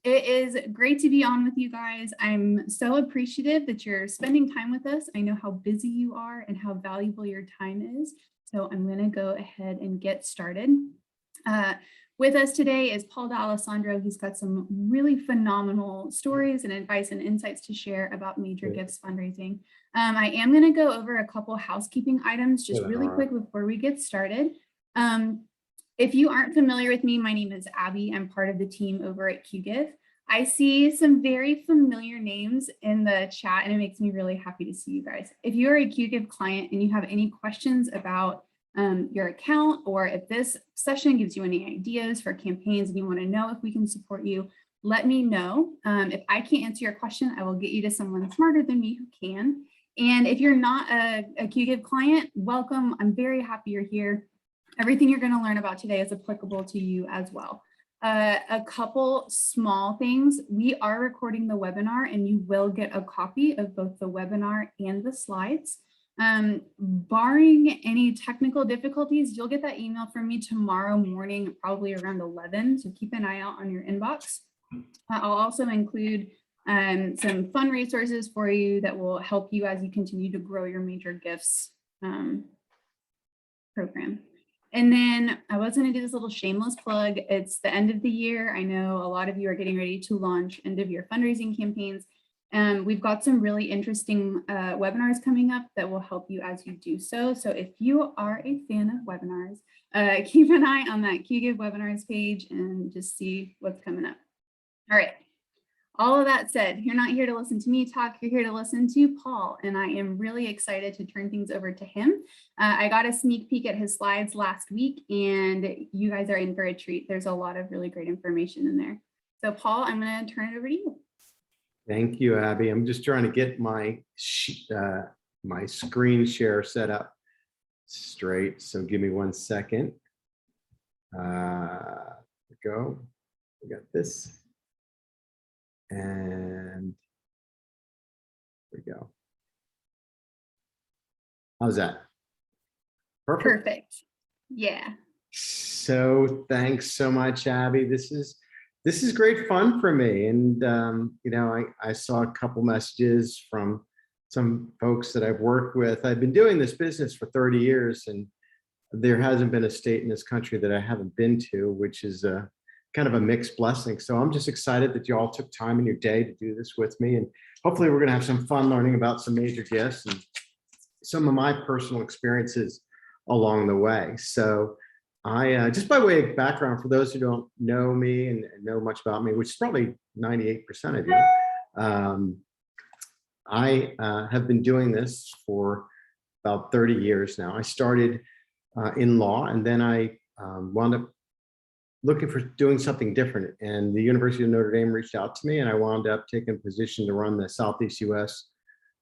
It is great to be on with you guys. I'm so appreciative that you're spending time with us. I know how busy you are and how valuable your time is. So I'm going to go ahead and get started. With us today is Paul D'Alessandro. He's got some really phenomenal stories and advice and insights to share about major gifts fundraising. I am going to go over a couple housekeeping items just really quick before we get started. If you aren't familiar with me, my name is Abby. I'm part of the team over at QGIF. I see some very familiar names in the chat, and it makes me really happy to see you guys. If you are a QGIF client and you have any questions about your account, or if this session gives you any ideas for campaigns and you want to know if we can support you, let me know. If I can't answer your question, I will get you to someone smarter than me who can. And if you're not a QGIF client, welcome. I'm very happy you're here. Everything you're going to learn about today is applicable to you as well. A couple small things. We are recording the webinar and you will get a copy of both the webinar and the slides. Barring any technical difficulties, you'll get that email from me tomorrow morning, probably around 11. So keep an eye out on your inbox. I'll also include some fun resources for you that will help you as you continue to grow your major gifts program. And then I was going to do this little shameless plug. It's the end of the year. I know a lot of you are getting ready to launch end of year fundraising campaigns. We've got some really interesting webinars coming up that will help you as you do so. So if you are a fan of webinars, keep an eye on that QGIF webinars page and just see what's coming up. All right. All of that said, you're not here to listen to me talk, you're here to listen to Paul, and I am really excited to turn things over to him. I got a sneak peek at his slides last week, and you guys are in for a treat. There's a lot of really great information in there. So Paul, I'm going to turn it over to you. Thank you, Abby. I'm just trying to get my my screen share set up straight, so give me 1 second. There we go. We got this. And there we go. How's that? Perfect. Perfect. Yeah. So thanks so much, Abby. This is great fun for me. And you know, I saw a couple messages from some folks that I've worked with. I've been doing this business for 30 years, and there hasn't been a state in this country that I haven't been to, which is kind of a mixed blessing. So I'm just excited that you all took time in your day to do this with me. And hopefully we're going to have some fun learning about some major gifts and some of my personal experiences along the way. So I, just by way of background, for those who don't know me and know much about me, which is probably 98% of you, I have been doing this for about 30 years now. I started in law, and then I wound up looking for doing something different. And the University of Notre Dame reached out to me, and I wound up taking a position to run the Southeast US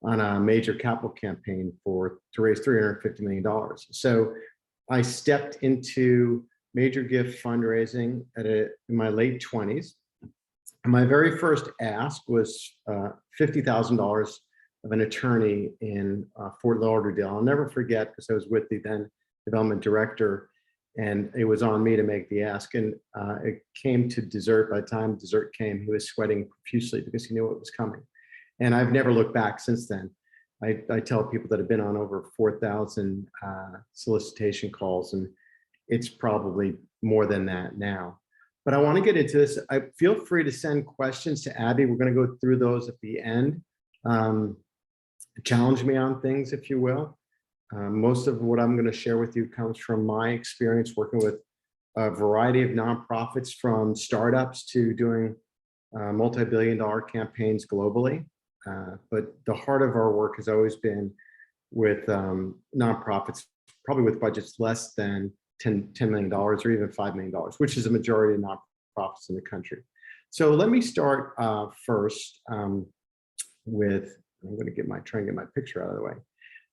on a major capital campaign to raise $350 million. So I stepped into major gift fundraising in my late 20s. And my very first ask was $50,000 of an attorney in Fort Lauderdale. I'll never forget, because I was with the then development director, and it was on me to make the ask. And it came to dessert. By the time dessert came, he was sweating profusely because he knew it was coming. And I've never looked back since then. I tell people that have been on over 4,000 solicitation calls, and it's probably more than that now. But I want to get into this. Feel free to send questions to Abby. We're going to go through those at the end. Challenge me on things, if you will. Most of what I'm going to share with you comes from my experience working with a variety of nonprofits, from startups to doing multi-billion-dollar campaigns globally. But the heart of our work has always been with nonprofits, probably with budgets less than $10 million or even $5 million, which is a majority of nonprofits in the country. So let me start first with, I'm going to try and get my picture out of the way.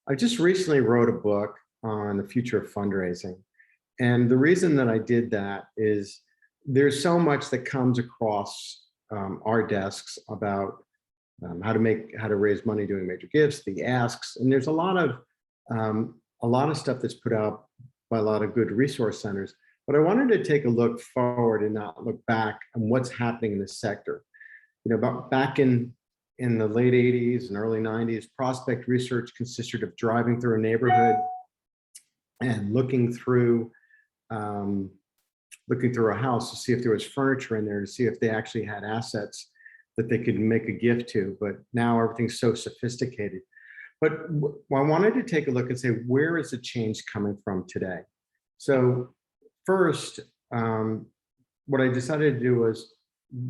I just recently wrote a book on the future of fundraising. And the reason that I did that is there's so much that comes across our desks about how to raise money doing major gifts, the asks, and there's a lot of stuff that's put out by a lot of good resource centers. But I wanted to take a look forward and not look back on what's happening in this sector. You know, about back in the late 80s and early 90s, prospect research consisted of driving through a neighborhood and looking through a house to see if there was furniture in there, to see if they actually had assets that they could make a gift to. But now everything's so sophisticated. But I wanted to take a look and say, where is the change coming from today? So first, what I decided to do was,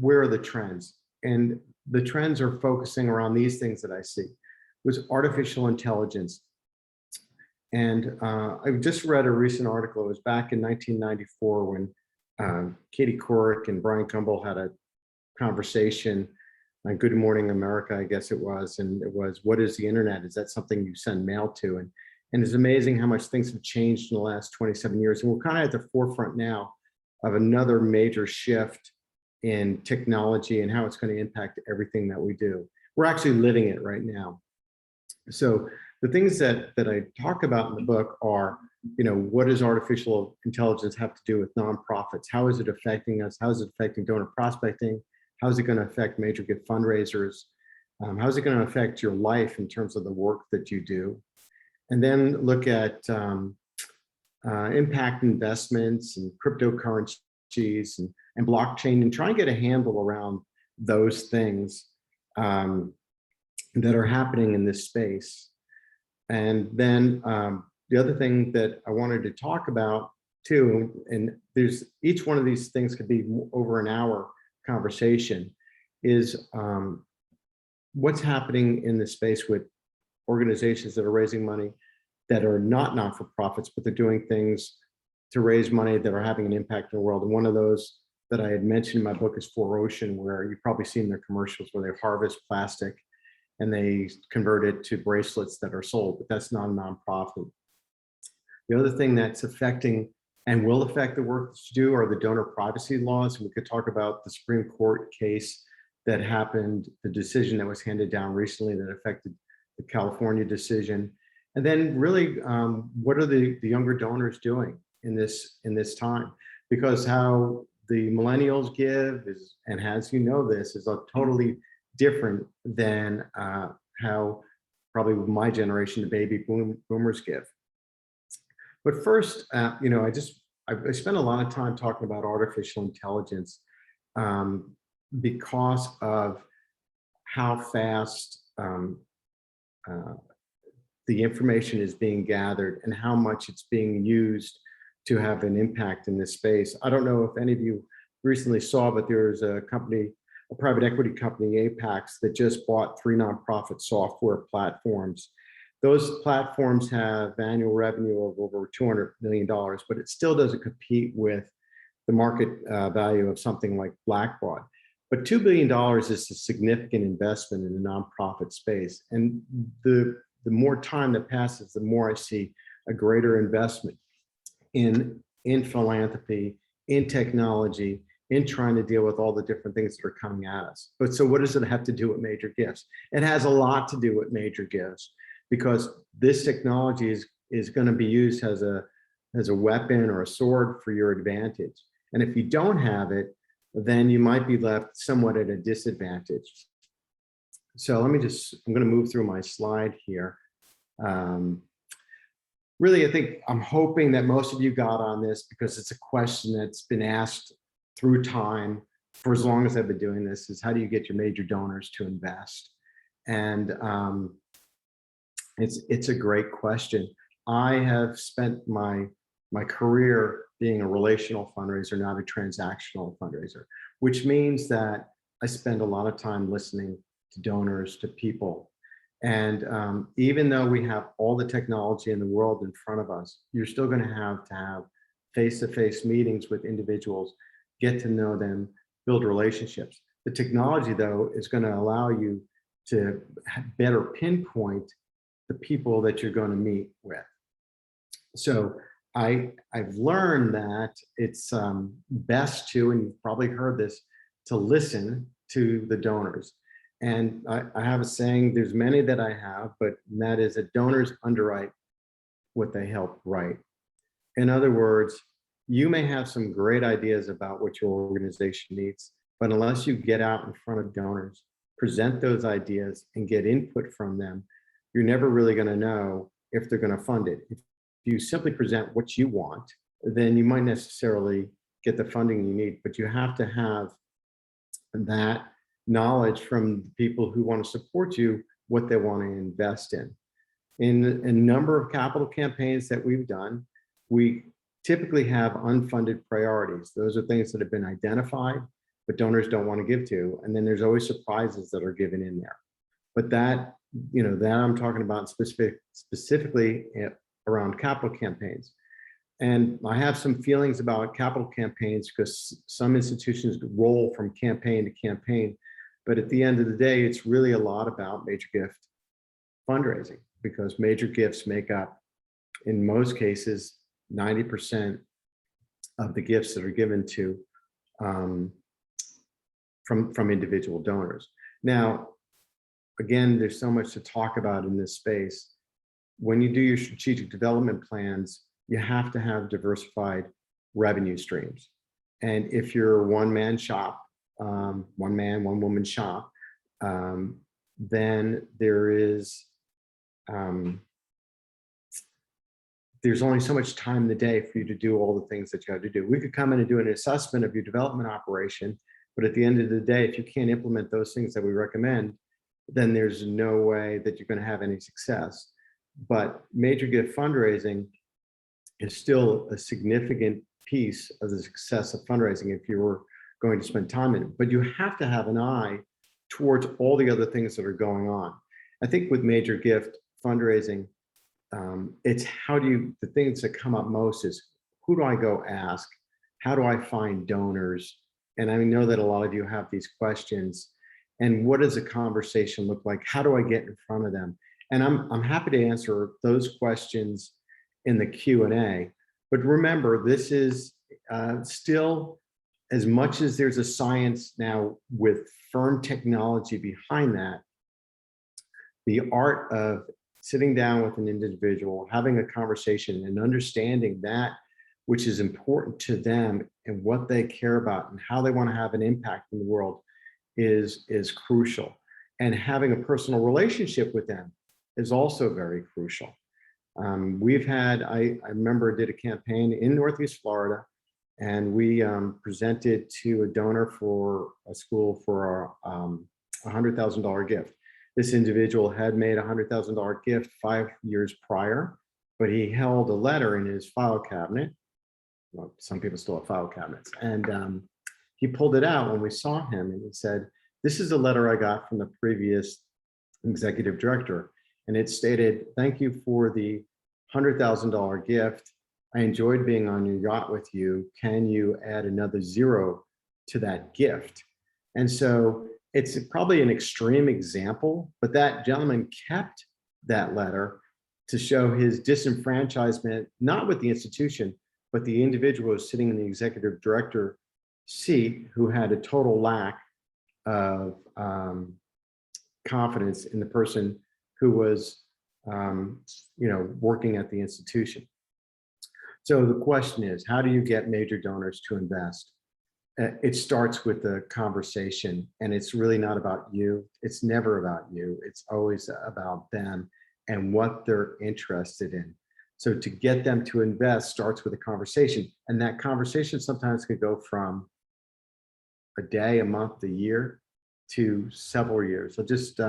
where are the trends? And the trends are focusing around these things that I see, was artificial intelligence. And I just read a recent article. It was back in 1994 when Katie Couric and Brian Gumbel had a conversation on Good Morning America, I guess it was. And it was, what is the internet? Is that something you send mail to? And it's amazing how much things have changed in the last 27 years. And we're kind of at the forefront now of another major shift in technology and how it's going to impact everything that we do. We're actually living it right now. So the things that I talk about in the book are, you know, what does artificial intelligence have to do with nonprofits? How is it affecting us? How is it affecting donor prospecting? How is it going to affect major gift fundraisers? How is it going to affect your life in terms of the work that you do? And then look at impact investments and cryptocurrencies and blockchain, and try and get a handle around those things that are happening in this space. And then the other thing that I wanted to talk about too, and there's each one of these things could be over an hour conversation, is what's happening in the space with organizations that are raising money that are not not-for-profits, but they're doing things to raise money that are having an impact in the world. And one of those that I had mentioned in my book is 4Ocean, where you've probably seen their commercials where they harvest plastic and they convert it to bracelets that are sold, but that's not a nonprofit. The other thing that's affecting and will affect the work that you do are the donor privacy laws. We could talk about the Supreme Court case that happened, the decision that was handed down recently that affected the California decision. And then really, what are the younger donors doing in this time? Because how the millennials give is, and as you know this, is a totally different than how probably my generation, the baby boomers give. But first, you know, I spent a lot of time talking about artificial intelligence because of how fast the information is being gathered and how much it's being used to have an impact in this space. I don't know if any of you recently saw, but there's a company, a private equity company, Apex, that just bought 3 nonprofit software platforms. Those platforms have annual revenue of over $200 million, but it still doesn't compete with the market value of something like Blackbaud. But $2 billion is a significant investment in the nonprofit space. And the more time that passes, the more I see a greater investment in philanthropy, in technology, in trying to deal with all the different things that are coming at us. But so what does it have to do with major gifts? It has a lot to do with major gifts, because this technology is going to be used as a weapon or a sword for your advantage. And if you don't have it, then you might be left somewhat at a disadvantage. So I'm going to move through my slide here. Really, I think I'm hoping that most of you got on this because it's a question that's been asked through time for as long as I've been doing this, is how do you get your major donors to invest? And it's a great question. I have spent my career being a relational fundraiser, not a transactional fundraiser, which means that I spend a lot of time listening to donors, to people. And even though we have all the technology in the world in front of us, you're still going to have face-to-face meetings with individuals, get to know them, build relationships. The technology, though, is going to allow you to better pinpoint the people that you're going to meet with. So I've learned that it's best to, and you've probably heard this, to listen to the donors. And I have a saying, there's many that I have, but that is that donors underwrite what they help write. In other words, you may have some great ideas about what your organization needs, but unless you get out in front of donors, present those ideas and get input from them, you're never really going to know if they're going to fund it. If you simply present what you want, then you might necessarily get the funding you need, but you have to have that knowledge from the people who want to support you, what they want to invest in. In a number of capital campaigns that we've done, we typically have unfunded priorities. Those are things that have been identified, but donors don't want to give to. And then there's always surprises that are given in there. But that, that I'm talking about specifically around capital campaigns. And I have some feelings about capital campaigns because some institutions roll from campaign to campaign. But at the end of the day, it's really a lot about major gift fundraising, because major gifts make up, in most cases, 90% of the gifts that are given to from individual donors. Now, again, there's so much to talk about in this space. When you do your strategic development plans, you have to have diversified revenue streams. And if you're a one-man shop, one man, one woman shop, then there's only so much time in the day for you to do all the things that you have to do. We could come in and do an assessment of your development operation, but at the end of the day, if you can't implement those things that we recommend, then there's no way that you're going to have any success. But major gift fundraising is still a significant piece of the success of fundraising if you were going to spend time in it. But you have to have an eye towards all the other things that are going on. I think with major gift fundraising, it's the things that come up most is, who do I go ask? How do I find donors? And I know that a lot of you have these questions. And what does a conversation look like? How do I get in front of them? And I'm happy to answer those questions in the Q&A. But remember, this is still, as much as there's a science now with firm technology behind that, the art of sitting down with an individual, having a conversation and understanding that which is important to them and what they care about and how they want to have an impact in the world is crucial. And having a personal relationship with them is also very crucial. I remember I did a campaign in Northeast Florida, and we presented to a donor for a school for a $100,000 gift. This individual had made a $100,000 gift 5 years prior, but he held a letter in his file cabinet. Well, some people still have file cabinets. And he pulled it out when we saw him, and he said, "This is a letter I got from the previous executive director." And it stated, "Thank you for the $100,000 gift. I enjoyed being on your yacht with you. Can you add another zero to that gift?" And so it's probably an extreme example, but that gentleman kept that letter to show his disenfranchisement, not with the institution, but the individual who's sitting in the executive director seat, who had a total lack of confidence in the person who was working at the institution. So the question is, how do you get major donors to invest? It starts with the conversation, and it's really not about you. It's never about you. It's always about them and what they're interested in. So to get them to invest starts with a conversation, and that conversation sometimes could go from a day, a month, a year to several years. So just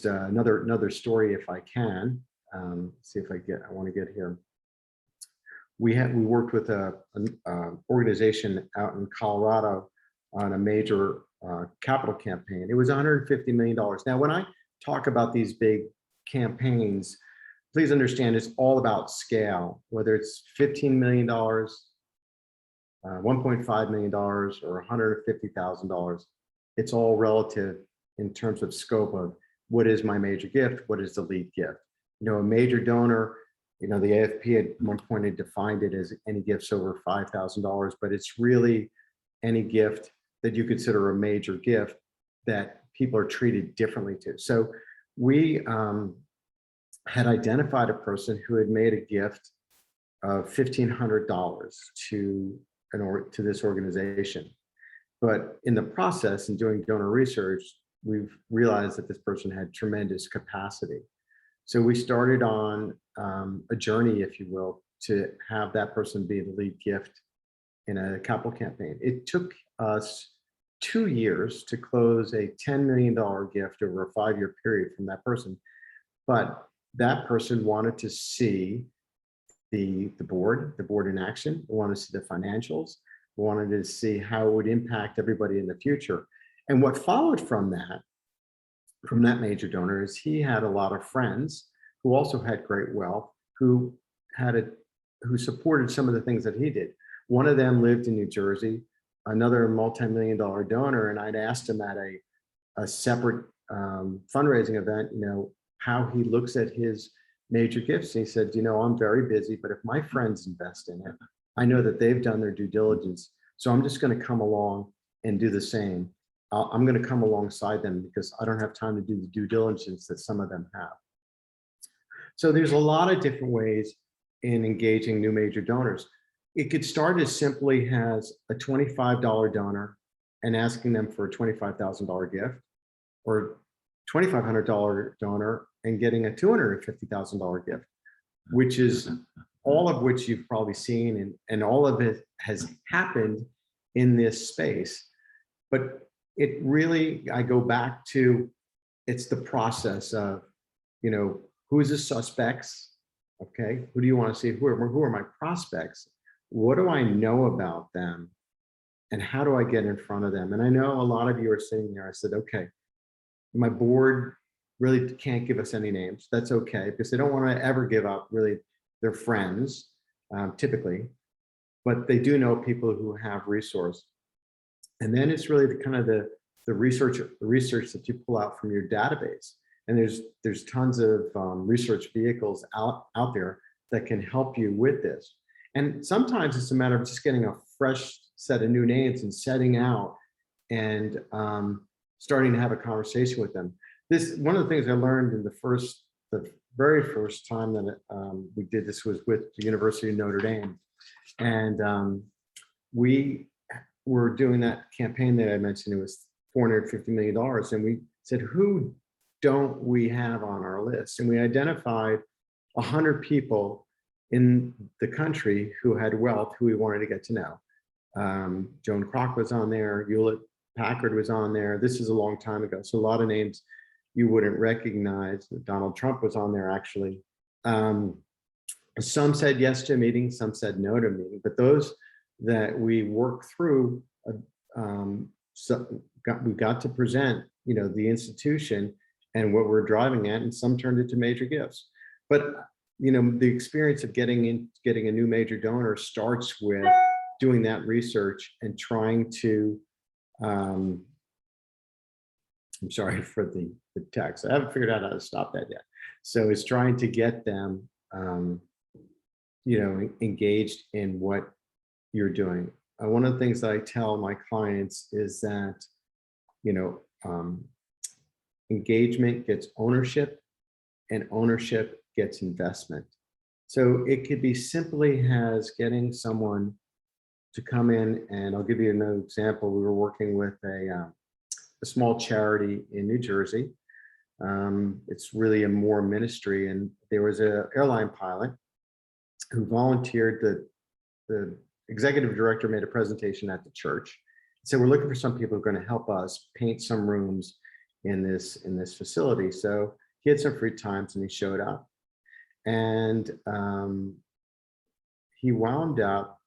another story, if I can. See if I want to get here. We worked with an organization out in Colorado on a major capital campaign. It was $150 million. Now, when I talk about these big campaigns, please understand it's all about scale, whether it's $15 million, $1.5 million, or $150,000. It's all relative in terms of scope of what is my major gift, what is the lead gift. A major donor, the AFP at one point had defined it as any gifts over $5,000, but it's really any gift that you consider a major gift that people are treated differently to. So we had identified a person who had made a gift of $1,500 to this organization. But in the process, in doing donor research, we've realized that this person had tremendous capacity. So we started on a journey, if you will, to have that person be the lead gift in a capital campaign. It took us 2 years to close a $10 million gift over a 5-year period from that person. But that person wanted to see the board in action, wanted to see the financials, wanted to see how it would impact everybody in the future. And what followed from that major donor is he had a lot of friends who also had great wealth, who supported some of the things that he did. One of them lived in New Jersey, another multi-million-dollar donor, and I'd asked him at a separate fundraising event, how he looks at his major gifts. And he said, I'm very busy, but if my friends invest in it, I know that they've done their due diligence. So I'm just going to come along and do the same. I'm going to come alongside them because I don't have time to do the due diligence that some of them have. So there's a lot of different ways in engaging new major donors. It could start as simply as a $25 donor and asking them for a $25,000 gift, or $2,500 donor and getting a $250,000 gift, which is all of which you've probably seen, and all of it has happened in this space. But it really, I go back to, it's the process of, who's the suspects? Okay, who do you want to see? Who are my prospects? What do I know about them? And how do I get in front of them? And I know a lot of you are sitting there. I said, okay, my board really can't give us any names. That's okay, because they don't want to ever give up really their friends, typically, but they do know people who have resource. And then it's really the research that you pull out from your database. And there's tons of research vehicles out there that can help you with this. And sometimes it's a matter of just getting a fresh set of new names and setting out and starting to have a conversation with them. One of the things I learned in the very first time that we did this was with the University of Notre Dame. And we were doing that campaign that I mentioned. It was $450 million. And we said, who don't we have on our list? And we identified 100 people in the country who had wealth, who we wanted to get to know. Joan Kroc was on there, Hewlett Packard was on there. This is a long time ago, so a lot of names you wouldn't recognize. Donald Trump was on there, actually. Some said yes to a meeting, some said no to a meeting, but those that we worked through, we got to present, the institution and what we're driving at, and some turned into major gifts. But the experience of getting a new major donor starts with doing that research and trying to, I'm sorry for the text. I haven't figured out how to stop that yet. So it's trying to get them, engaged in what you're doing. One of the things that I tell my clients is that, engagement gets ownership and ownership gets investment. So it could be simply as getting someone to come in, and I'll give you another example. We were working with a small charity in New Jersey. It's really a more ministry, and there was an airline pilot who volunteered. The executive director made a presentation at the church. So we're looking for some people who are going to help us paint some rooms in this facility. So he had some free times and he showed up, and he wound up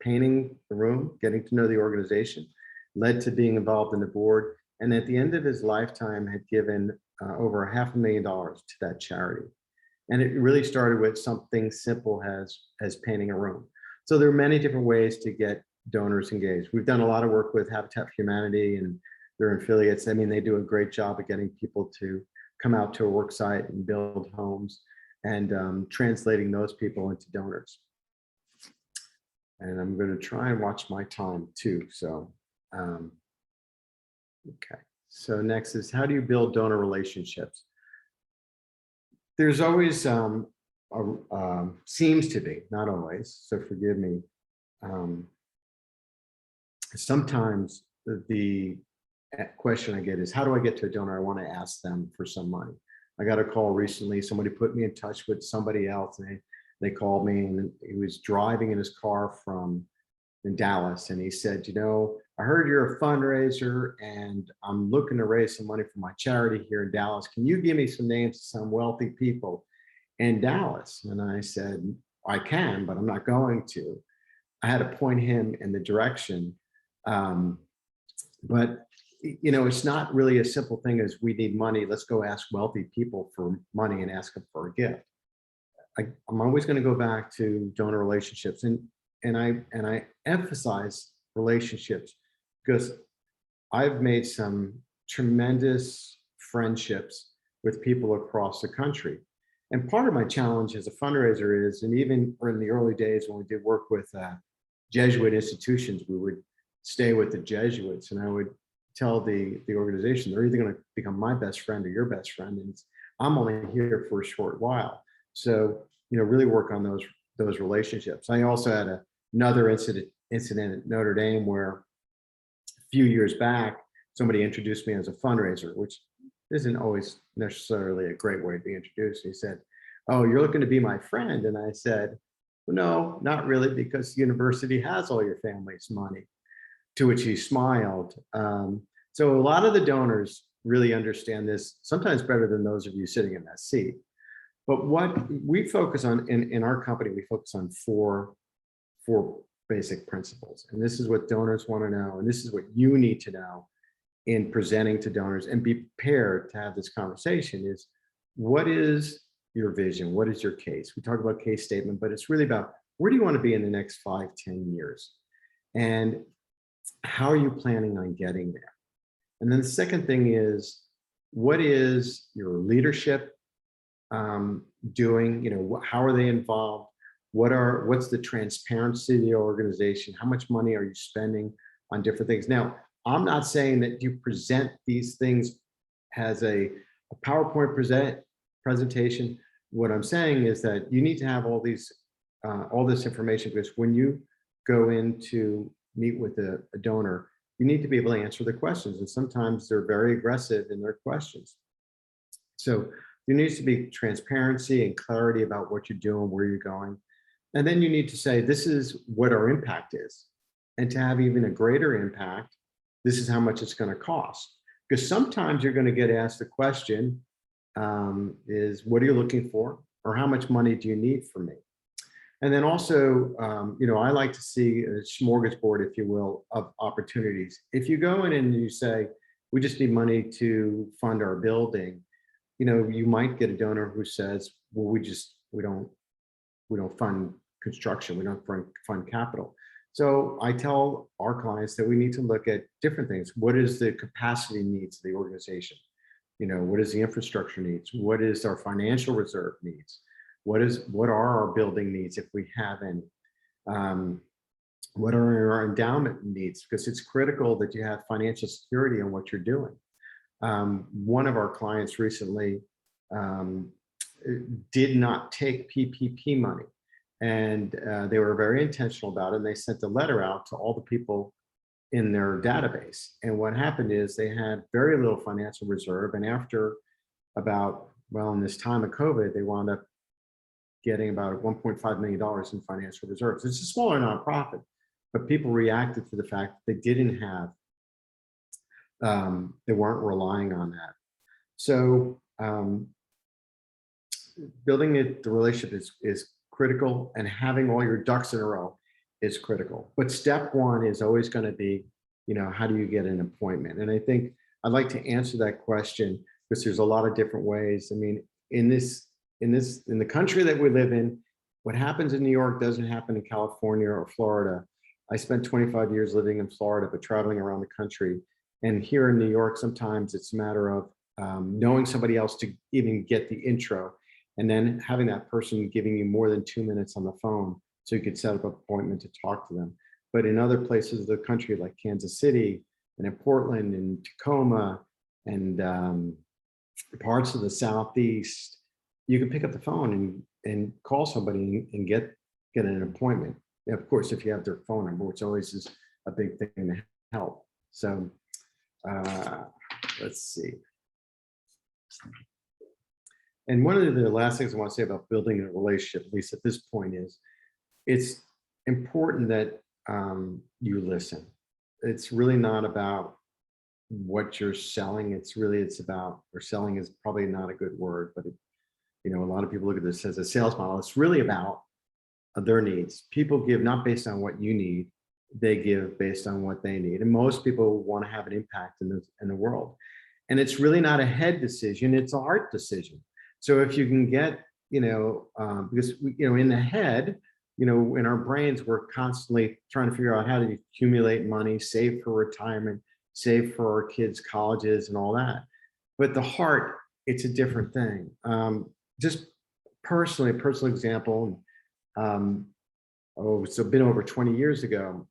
painting the room, getting to know the organization, led to being involved in the board, and at the end of his lifetime had given over $500,000 to that charity. And it really started with something simple as painting a room. So there are many different ways to get donors engaged. We've done a lot of work with Habitat for Humanity and their affiliates. I mean, they do a great job of getting people to come out to a work site and build homes, and translating those people into donors. And I'm going to try and watch my time too. So, okay. So next is, how do you build donor relationships? There's always seems to be, not always, so forgive me. Sometimes the question I get is, how do I get to a donor? I want to ask them for some money. I got a call recently. Somebody put me in touch with somebody else, and they called me, and he was driving in his car in Dallas, and he said, you know, I heard you're a fundraiser, and I'm looking to raise some money for my charity here in Dallas. Can you give me some names of some wealthy people in Dallas? And I said, I can, but I'm not going to. I had to point him in the direction. But you know, it's not really a simple thing as we need money. Let's go ask wealthy people for money and ask them for a gift. I'm always going to go back to donor relationships, and I emphasize relationships because I've made some tremendous friendships with people across the country. And part of my challenge as a fundraiser is, and even in the early days when we did work with Jesuit institutions, we would stay with the Jesuits, and I would tell the organization, they're either going to become my best friend or your best friend, and I'm only here for a short while. So, you know, really work on those relationships. I also had another incident at Notre Dame where a few years back, somebody introduced me as a fundraiser, which isn't always necessarily a great way to be introduced. He said, oh, you're looking to be my friend. And I said, well, no, not really, because the university has all your family's money. To which he smiled. So a lot of the donors really understand this, sometimes better than those of you sitting in that seat. But what we focus on in our company, we focus on four basic principles. And this is what donors want to know. And this is what you need to know in presenting to donors and be prepared to have this conversation is, what is your vision? What is your case? We talk about case statement, but it's really about, where do you want to be in the next 5, 10 years? And how are you planning on getting there? And then the second thing is, what is your leadership doing? You know, how are they involved? What's the transparency of the organization? How much money are you spending on different things? Now, I'm not saying that you present these things as a PowerPoint presentation. What I'm saying is that you need to have all this information, because when you go in to meet with a donor, you need to be able to answer the questions. And sometimes they're very aggressive in their questions. So there needs to be transparency and clarity about what you're doing, where you're going. And then you need to say, this is what our impact is. And to have even a greater impact, this is how much it's going to cost. Because sometimes you're going to get asked the question, is what are you looking for? Or how much money do you need from me? And then also, you know, I like to see a smorgasbord, if you will, of opportunities. If you go in and you say, we just need money to fund our building, you know, you might get a donor who says, well, we don't fund construction, we don't fund capital. So I tell our clients that we need to look at different things. What is the capacity needs of the organization? You know, what is the infrastructure needs? What is our financial reserve needs? What are our building needs, if we have any? What are our endowment needs? Because it's critical that you have financial security on what you're doing. One of our clients recently did not take PPP money, and they were very intentional about it. And they sent a letter out to all the people in their database. And what happened is they had very little financial reserve. And after about, well, in this time of COVID, they wound up getting about $1.5 million in financial reserves. It's a smaller nonprofit, but people reacted to the fact that they didn't have, they weren't relying on that. So building the relationship is critical, and having all your ducks in a row is critical. But step one is always going to be, you know, how do you get an appointment? And I think I'd like to answer that question, because there's a lot of different ways. I mean, in the country that we live in, what happens in New York doesn't happen in California or Florida. I spent 25 years living in Florida, but traveling around the country. And here in New York, sometimes it's a matter of knowing somebody else to even get the intro, and then having that person giving you more than 2 minutes on the phone so you could set up an appointment to talk to them. But in other places of the country, like Kansas City and in Portland and Tacoma and parts of the Southeast, you can pick up the phone and call somebody and get an appointment. And of course, if you have their phone number, which always is a big thing to help. So let's see. And one of the last things I want to say about building a relationship, at least at this point, is it's important that you listen. It's really not about what you're selling. It's about, or selling is probably not a good word, but a lot of people look at this as a sales model. It's really about their needs. People give not based on what you need, they give based on what they need. And most people want to have an impact in the world. And it's really not a head decision, it's a heart decision. So if you can get, because in the head, in our brains, we're constantly trying to figure out how to accumulate money, save for retirement, save for our kids' colleges and all that. But the heart, it's a different thing. Just personally, a personal example, it's been over 20 years ago.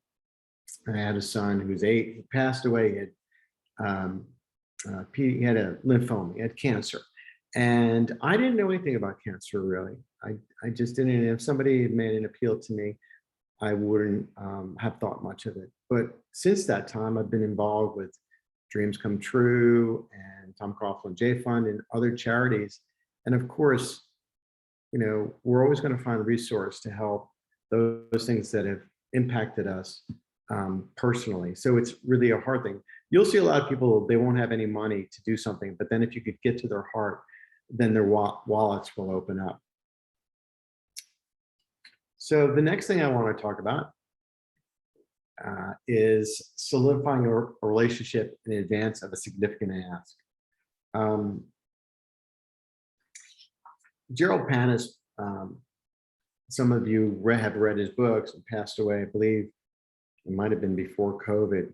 I had a son who was 8, he passed away. He had a lymphoma, he had cancer. And I didn't know anything about cancer, really. I just didn't. If somebody had made an appeal to me, I wouldn't have thought much of it. But since that time, I've been involved with Dreams Come True and Tom Coughlin J Fund and other charities. And of course, we're always going to find a resource to help those things that have impacted us personally. So it's really a hard thing. You'll see a lot of people, they won't have any money to do something, but then if you could get to their heart, then their wallets will open up. So the next thing I want to talk about is solidifying a relationship in advance of a significant ask. Gerald Panis, some of you have read his books and passed away, I believe it might have been before COVID,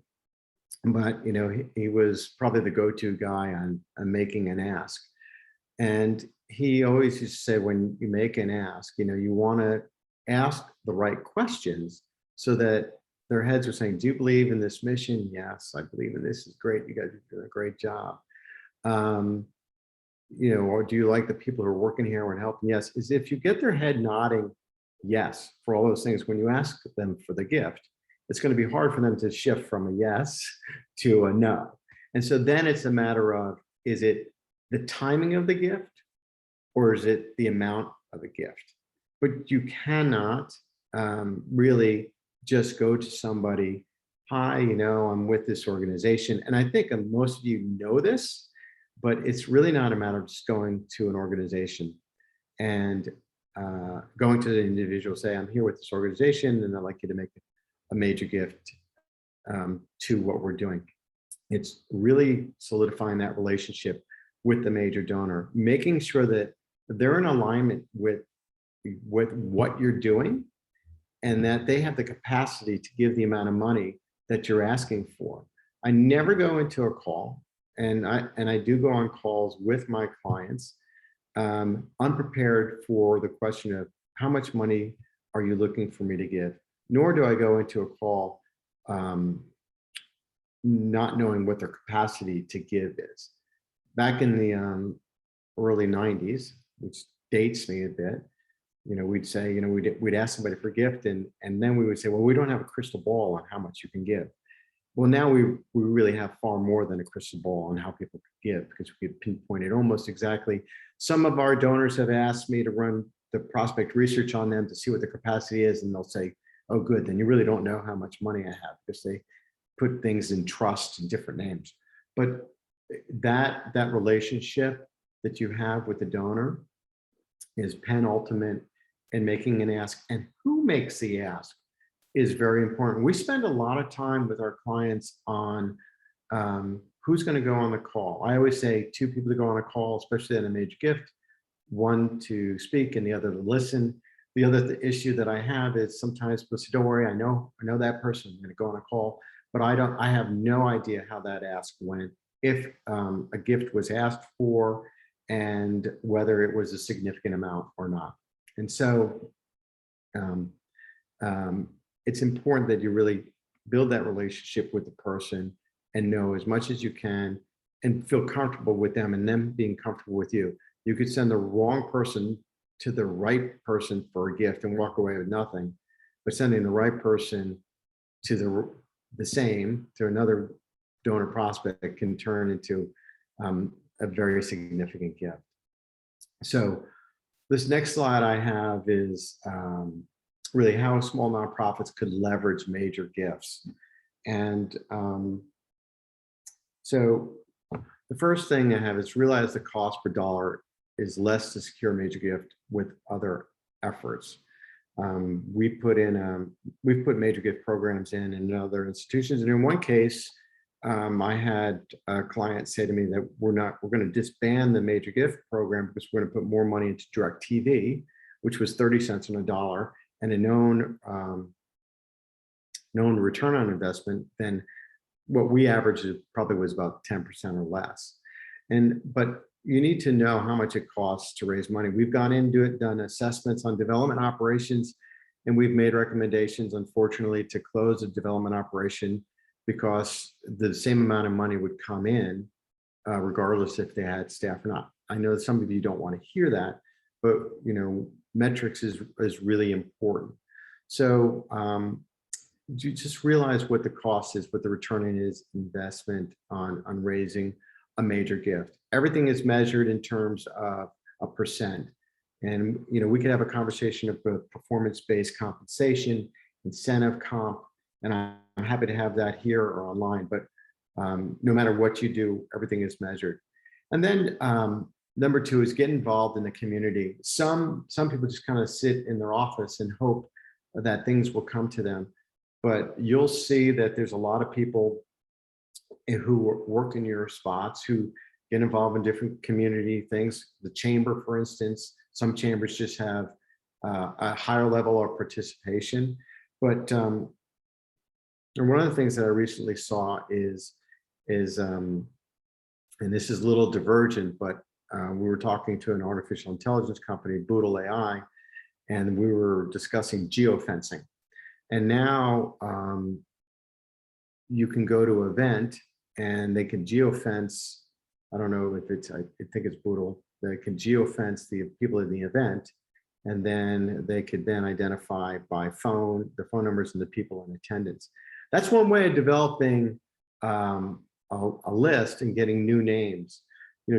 but he was probably the go-to guy on making an ask. And he always used to say, when you make an ask, you want to ask the right questions so that their heads are saying, do you believe in this mission? Yes, I believe in this. Is great. You guys are doing a great job. Or do you like the people who are working here and helping? Yes. Is if you get their head nodding yes for all those things, when you ask them for the gift, it's going to be hard for them to shift from a yes to a no. And so then it's a matter of, is it the timing of the gift or is it the amount of the gift? But you cannot really just go to somebody, hi, I'm with this organization. And I think most of you know this, but it's really not a matter of just going to an organization and going to the individual, say, I'm here with this organization and I'd like you to make a major gift to what we're doing. It's really solidifying that relationship with the major donor, making sure that they're in alignment with what you're doing and that they have the capacity to give the amount of money that you're asking for. I never go into a call, and I do go on calls with my clients, unprepared for the question of how much money are you looking for me to give, nor do I go into a call not knowing what their capacity to give is. Back in the early 90s, which dates me a bit, we'd say, we'd ask somebody for a gift and then we would say, well, we don't have a crystal ball on how much you can give. Well, now we really have far more than a crystal ball on how people can give, because we could pinpoint it almost exactly. Some of our donors have asked me to run the prospect research on them to see what the capacity is, and they'll say, oh, good, then you really don't know how much money I have, because they put things in trust and different names. But that relationship that you have with the donor is penultimate in making an ask, and who makes the ask is very important. We spend a lot of time with our clients on who's going to go on the call. I always say 2 people to go on a call, especially on a major gift, 1 to speak and the other to listen. The other issue that I have is sometimes people say, don't worry, I know that person, I'm going to go on a call, but I have no idea how that ask went, if a gift was asked for and whether it was a significant amount or not. And so it's important that you really build that relationship with the person and know as much as you can and feel comfortable with them and them being comfortable with you. You could send the wrong person to the right person for a gift and walk away with nothing, but sending the right person to the same to another donor prospect can turn into a very significant gift. So this next slide I have is really how small nonprofits could leverage major gifts. And so the first thing I have is realize the cost per dollar is less to secure a major gift with other efforts. We've put major gift programs in other institutions, and in one case, I had a client say to me that we're going to disband the major gift program because we're going to put more money into direct TV, which was 30 cents on a dollar, and a known return on investment. Then what we averaged probably was about 10% or less. But you need to know how much it costs to raise money. We've gone into it, done assessments on development operations, and we've made recommendations, unfortunately, to close a development operation because the same amount of money would come in regardless if they had staff or not. I know some of you don't want to hear that, but metrics is really important. So you just realize what the cost is, what the return in is investment on raising a major gift. Everything is measured in terms of a percent. And we could have a conversation about performance-based compensation, incentive comp, and I'm happy to have that here or online, but no matter what you do, everything is measured. And then number two is get involved in the community. Some people just kind of sit in their office and hope that things will come to them, but you'll see that there's a lot of people who work in your spots who get involved in different community things. The chamber, for instance, some chambers just have a higher level of participation. But and one of the things that I recently saw is and this is a little divergent, but we were talking to an artificial intelligence company, Boodle AI, and we were discussing geofencing. And now you can go to an event and they can geofence. I don't know if it's, I think it's Boodle. They can geofence the people in the event, and then they could then identify by phone, the phone numbers and the people in attendance. That's one way of developing a list and getting new names.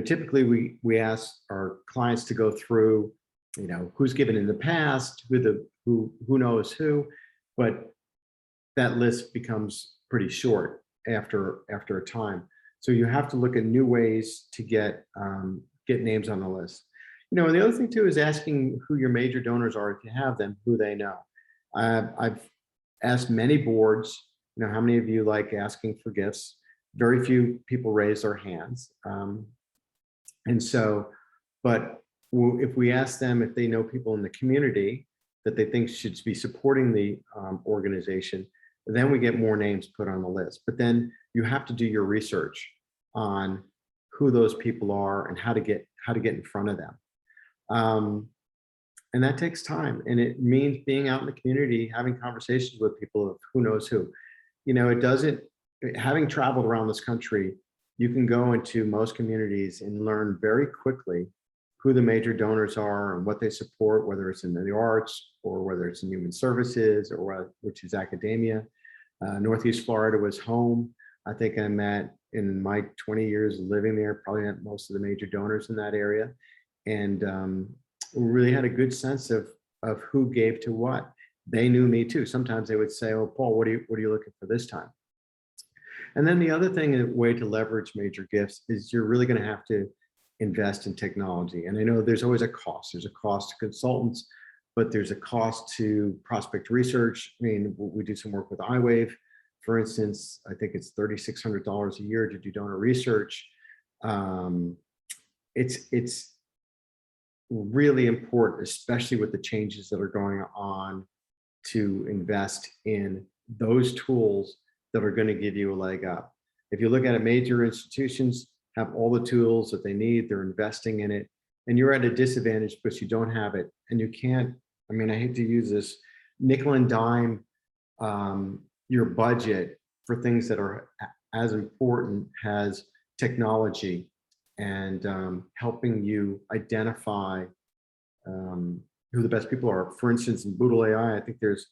Typically we ask our clients to go through, who's given in the past, who knows who, but that list becomes pretty short after a time. So you have to look at new ways to get names on the list. And the other thing too is asking who your major donors are, if you have them, who they know. I've asked many boards, how many of you like asking for gifts? Very few people raise their hands. And so, but if we ask them if they know people in the community that they think should be supporting the organization, then we get more names put on the list. But then you have to do your research on who those people are and how to get in front of them. And that takes time, and it means being out in the community, having conversations with people of who knows who. Having traveled around this country, you can go into most communities and learn very quickly who the major donors are and what they support, whether it's in the arts or whether it's in human services or which is academia. Northeast Florida was home. I think I met, in my 20 years living there, probably met most of the major donors in that area. And we really had a good sense of who gave to what. They knew me too. Sometimes they would say, "Oh, Paul, what are you looking for this time?" And then the other thing, a way to leverage major gifts, is you're really going to have to invest in technology. And I know there's always a cost. There's a cost to consultants, but there's a cost to prospect research. I mean, we do some work with iWave, for instance. I think it's $3,600 a year to do donor research. It's really important, especially with the changes that are going on, to invest in those tools that are going to give you a leg up. If you look at it, major institutions have all the tools that they need, they're investing in it, and you're at a disadvantage because you don't have it. And you can't, I hate to use this, nickel and dime your budget for things that are as important as technology and helping you identify who the best people are. For instance, in Boodle AI, I think there's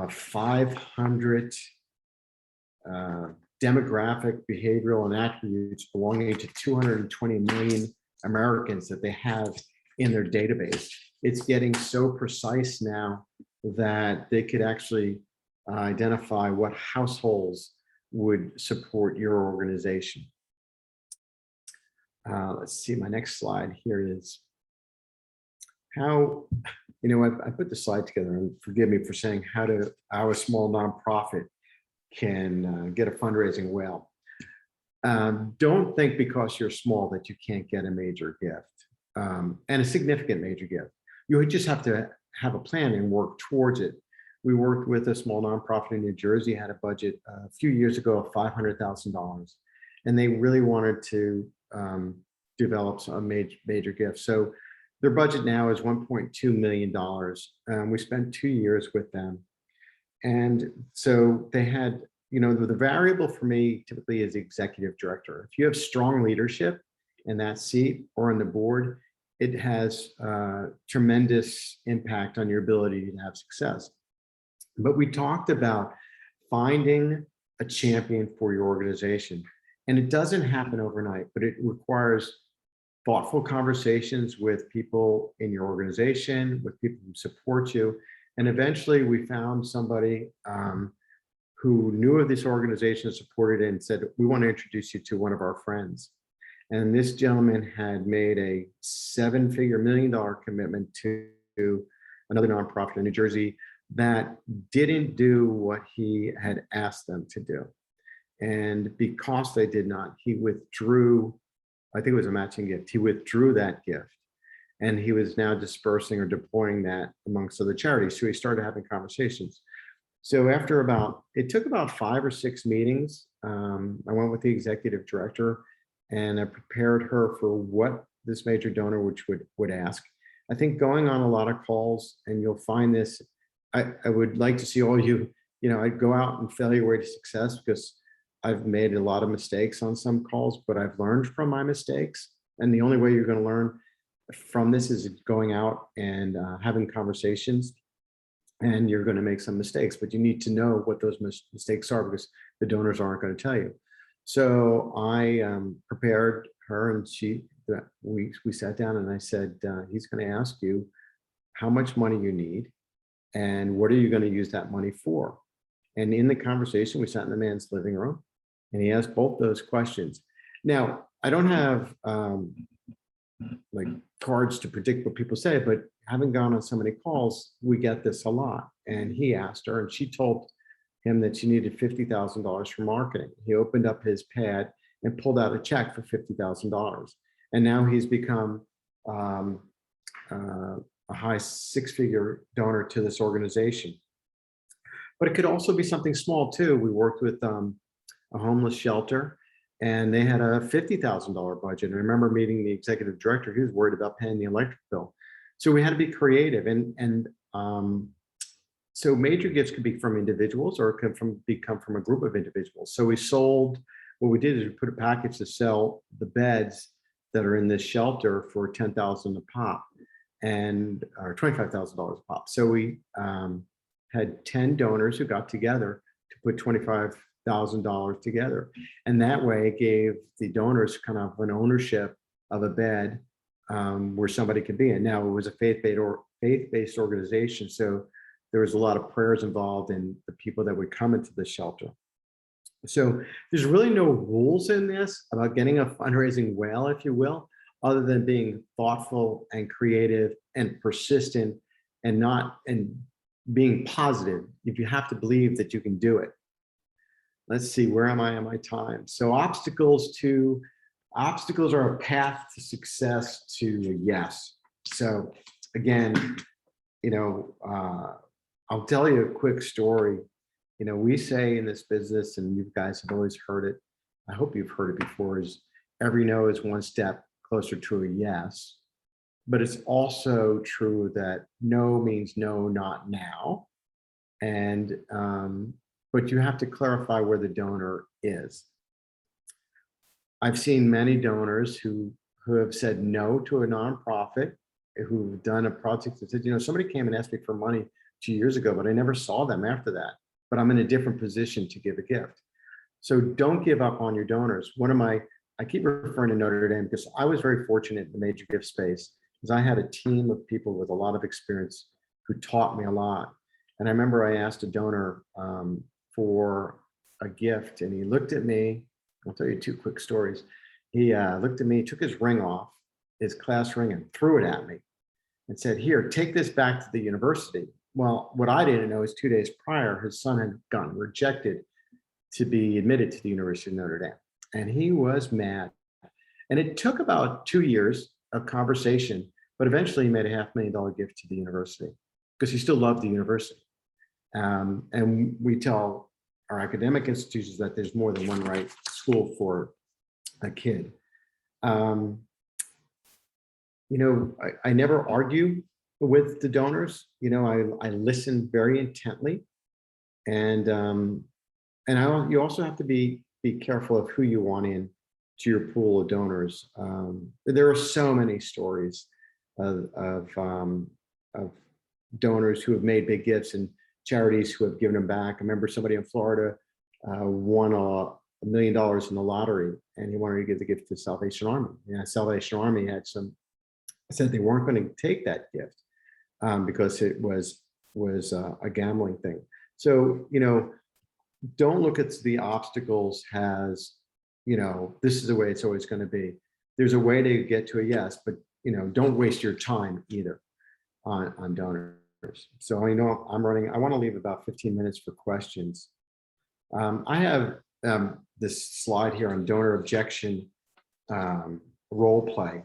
500 demographic, behavioral, and attributes belonging to 220 million Americans that they have in their database. It's getting so precise now that they could actually identify what households would support your organization. Let's see, my next slide here is how, I put the slide together, and forgive me for saying how a small nonprofit can get a fundraising whale. Don't think because you're small that you can't get a major gift, and a significant major gift. You just have to have a plan and work towards it. We worked with a small nonprofit in New Jersey, had a budget a few years ago of $500,000, and they really wanted to develop some major gift. So their budget now is $1.2 million. We spent 2 years with them. And so they had, the variable for me typically is the executive director. If you have strong leadership in that seat or on the board, it has tremendous impact on your ability to have success. But we talked about finding a champion for your organization. And it doesn't happen overnight, but it requires thoughtful conversations with people in your organization, with people who support you. And eventually we found somebody who knew of this organization, supported it, and said, we want to introduce you to one of our friends. And this gentleman had made a $7-figure million commitment to another nonprofit in New Jersey that didn't do what he had asked them to do. And because they did not, he withdrew, I think it was a matching gift. He withdrew that gift, and he was now dispersing or deploying that amongst other charities. So he started having conversations. So after it took about 5 or 6 meetings. I went with the executive director and I prepared her for what this major donor would ask. I think going on a lot of calls, and you'll find this, I would like to see all I'd go out and fail your way to success, because I've made a lot of mistakes on some calls, but I've learned from my mistakes. And the only way you're going to learn from this is going out and having conversations. And you're going to make some mistakes, but you need to know what those mistakes are, because the donors aren't going to tell you. So I prepared her, and we sat down, and I said, he's going to ask you how much money you need and what are you going to use that money for. And in the conversation, we sat in the man's living room, and he asked both those questions. Now, I don't have like cards to predict what people say, but having gone on so many calls, we get this a lot. And he asked her, and she told him that she needed $50,000 for marketing. He opened up his pad and pulled out a check for $50,000. And now he's become a high 6-figure donor to this organization. But it could also be something small too. We worked with a homeless shelter, and they had a $50,000 budget. And I remember meeting the executive director. He was worried about paying the electric bill. So we had to be creative. And so major gifts could be from individuals, or it could come from a group of individuals. So what we did is we put a package to sell the beds that are in this shelter for $10,000 a pop, or $25,000 a pop. So we had 10 donors who got together to put $25,000 together. And that way it gave the donors kind of an ownership of a bed where somebody could be in. Now, it was a faith-based organization, so there was a lot of prayers involved in the people that would come into the shelter. So there's really no rules in this about getting a fundraising whale, if you will, other than being thoughtful and creative and persistent and being positive. If you have to believe that you can do it. Let's see, where am I on my time? So obstacles are a path to success to yes. So again, I'll tell you a quick story. We say in this business, and you guys have always heard it, I hope you've heard it before, is every no is one step closer to a yes. But it's also true that no means no, not now. And but you have to clarify where the donor is. I've seen many donors who have said no to a nonprofit who've done a project that said, somebody came and asked me for money 2 years ago, but I never saw them after that. But I'm in a different position to give a gift. So don't give up on your donors. I keep referring to Notre Dame because I was very fortunate in the major gift space because I had a team of people with a lot of experience who taught me a lot. And I remember I asked a donor for a gift, and he looked at me. I'll tell you 2 quick stories. He looked at me, took his ring off, his class ring, and threw it at me and said, "Here, take this back to the university." Well, what I didn't know is 2 days prior, his son had gotten rejected to be admitted to the University of Notre Dame. And he was mad. And it took about 2 years of conversation, but eventually he made a $500,000 gift to the university because he still loved the university. And we tell our academic institutions that there's more than one right school for a kid. I never argue with the donors. I listen very intently, and you also have to be careful of who you want in to your pool of donors. There are so many stories of donors who have made big gifts and charities who have given them back. I remember somebody in Florida won $1 million in the lottery, and he wanted to give the gift to Salvation Army. Salvation Army said they weren't going to take that gift because it was a gambling thing. So, don't look at the obstacles as, this is the way it's always going to be. There's a way to get to a yes, but, don't waste your time either on donors. So I know I want to leave about 15 minutes for questions. I have this slide here on donor objection role play.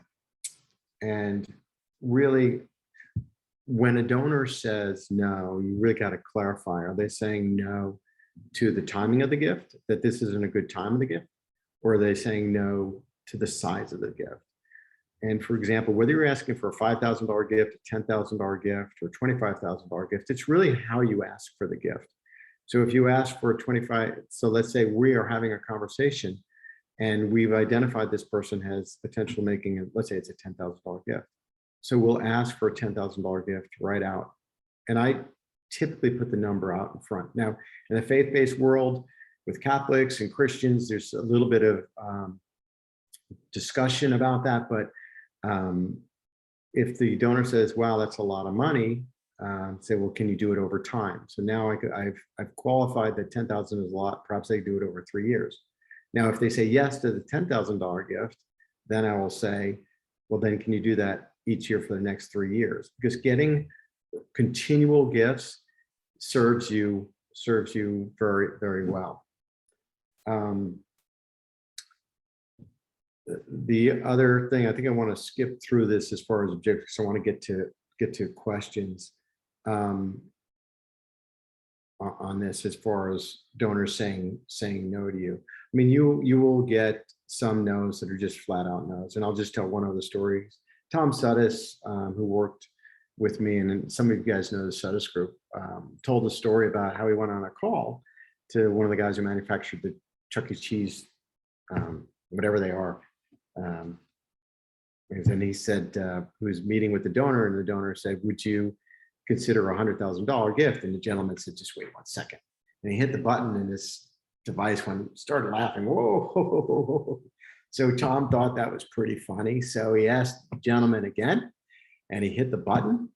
And really, when a donor says no, you really got to clarify, are they saying no to the timing of the gift, that this isn't a good time of the gift, or are they saying no to the size of the gift? And for example, whether you're asking for a $5,000 gift, a $10,000 gift, or $25,000 gift, it's really how you ask for the gift. So if you ask for a 25, so let's say we are having a conversation and we've identified this person has potential making, let's say it's a $10,000 gift. So we'll ask for a $10,000 gift right out. And I typically put the number out in front. Now, in the faith-based world with Catholics and Christians, there's a little bit of discussion about that. But if the donor says, wow, that's a lot of money, say, well, can you do it over time? So now I've qualified that 10,000 is a lot. Perhaps they do it over 3 years. Now, if they say yes to the $10,000 gift, then I will say, well, then can you do that each year for the next 3 years? Because getting continual gifts serves you very, very well. The other thing, I think I want to skip through this as far as objectives. I want to get to questions on this as far as donors saying no to you. I mean, you will get some no's that are just flat out no's, and I'll just tell one of the stories. Tom Sudis, who worked with me, and some of you guys know the Sudis group, told a story about how he went on a call to one of the guys who manufactured the Chuck E. Cheese, whatever they are. And he said, he was meeting with the donor, and the donor said, would you consider a $100,000 gift? And the gentleman said, just wait 1 second. And he hit the button, and this device started laughing. Whoa. So Tom thought that was pretty funny. So he asked the gentleman again, and he hit the button.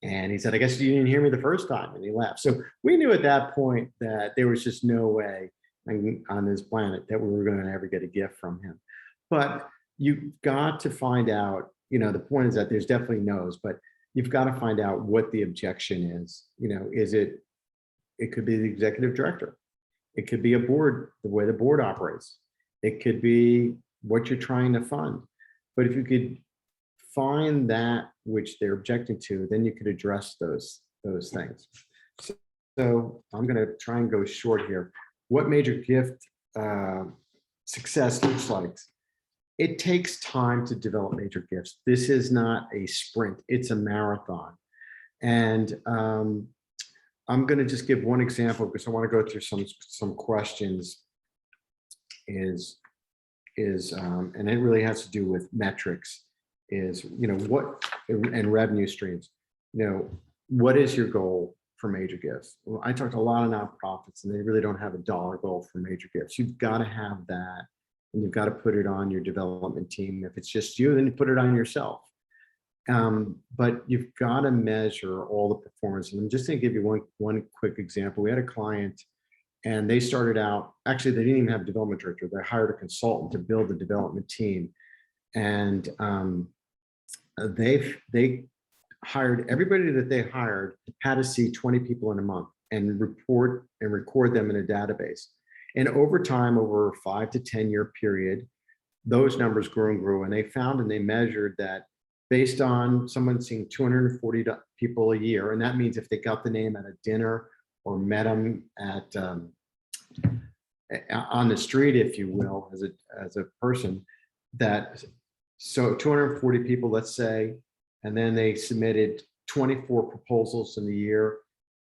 And he said, I guess you didn't hear me the first time. And he laughed. So we knew at that point that there was just no way on this planet that we were going to ever get a gift from him. But you've got to find out, the point is that there's definitely no's, but you've got to find out what the objection is. It could be the executive director. It could be a board, the way the board operates. It could be what you're trying to fund. But if you could find that which they're objecting to, then you could address those things. So I'm going to try and go short here. What major gift success looks like. It takes time to develop major gifts. This is not a sprint, it's a marathon. And I'm going to just give one example because I want to go through some questions. And it really has to do with metrics. What and revenue streams. What is your goal for major gifts? Well, I talk to a lot of nonprofits and they really don't have a dollar goal for major gifts. You've got to have that, and you've got to put it on your development team. If it's just you, then you put it on yourself. But you've got to measure all the performance. And I'm just going to give you one quick example. We had a client and they started out, actually, they didn't even have a development director. They hired a consultant to build the development team. And they hired, everybody that they hired had to see 20 people in a month and report and record them in a database. And over time, over a 5 to 10 year period, those numbers grew and grew. And they found and they measured that based on someone seeing 240 people a year, and that means if they got the name at a dinner or met them at on the street, if you will, as a person, that so 240 people, let's say, and then they submitted 24 proposals in the year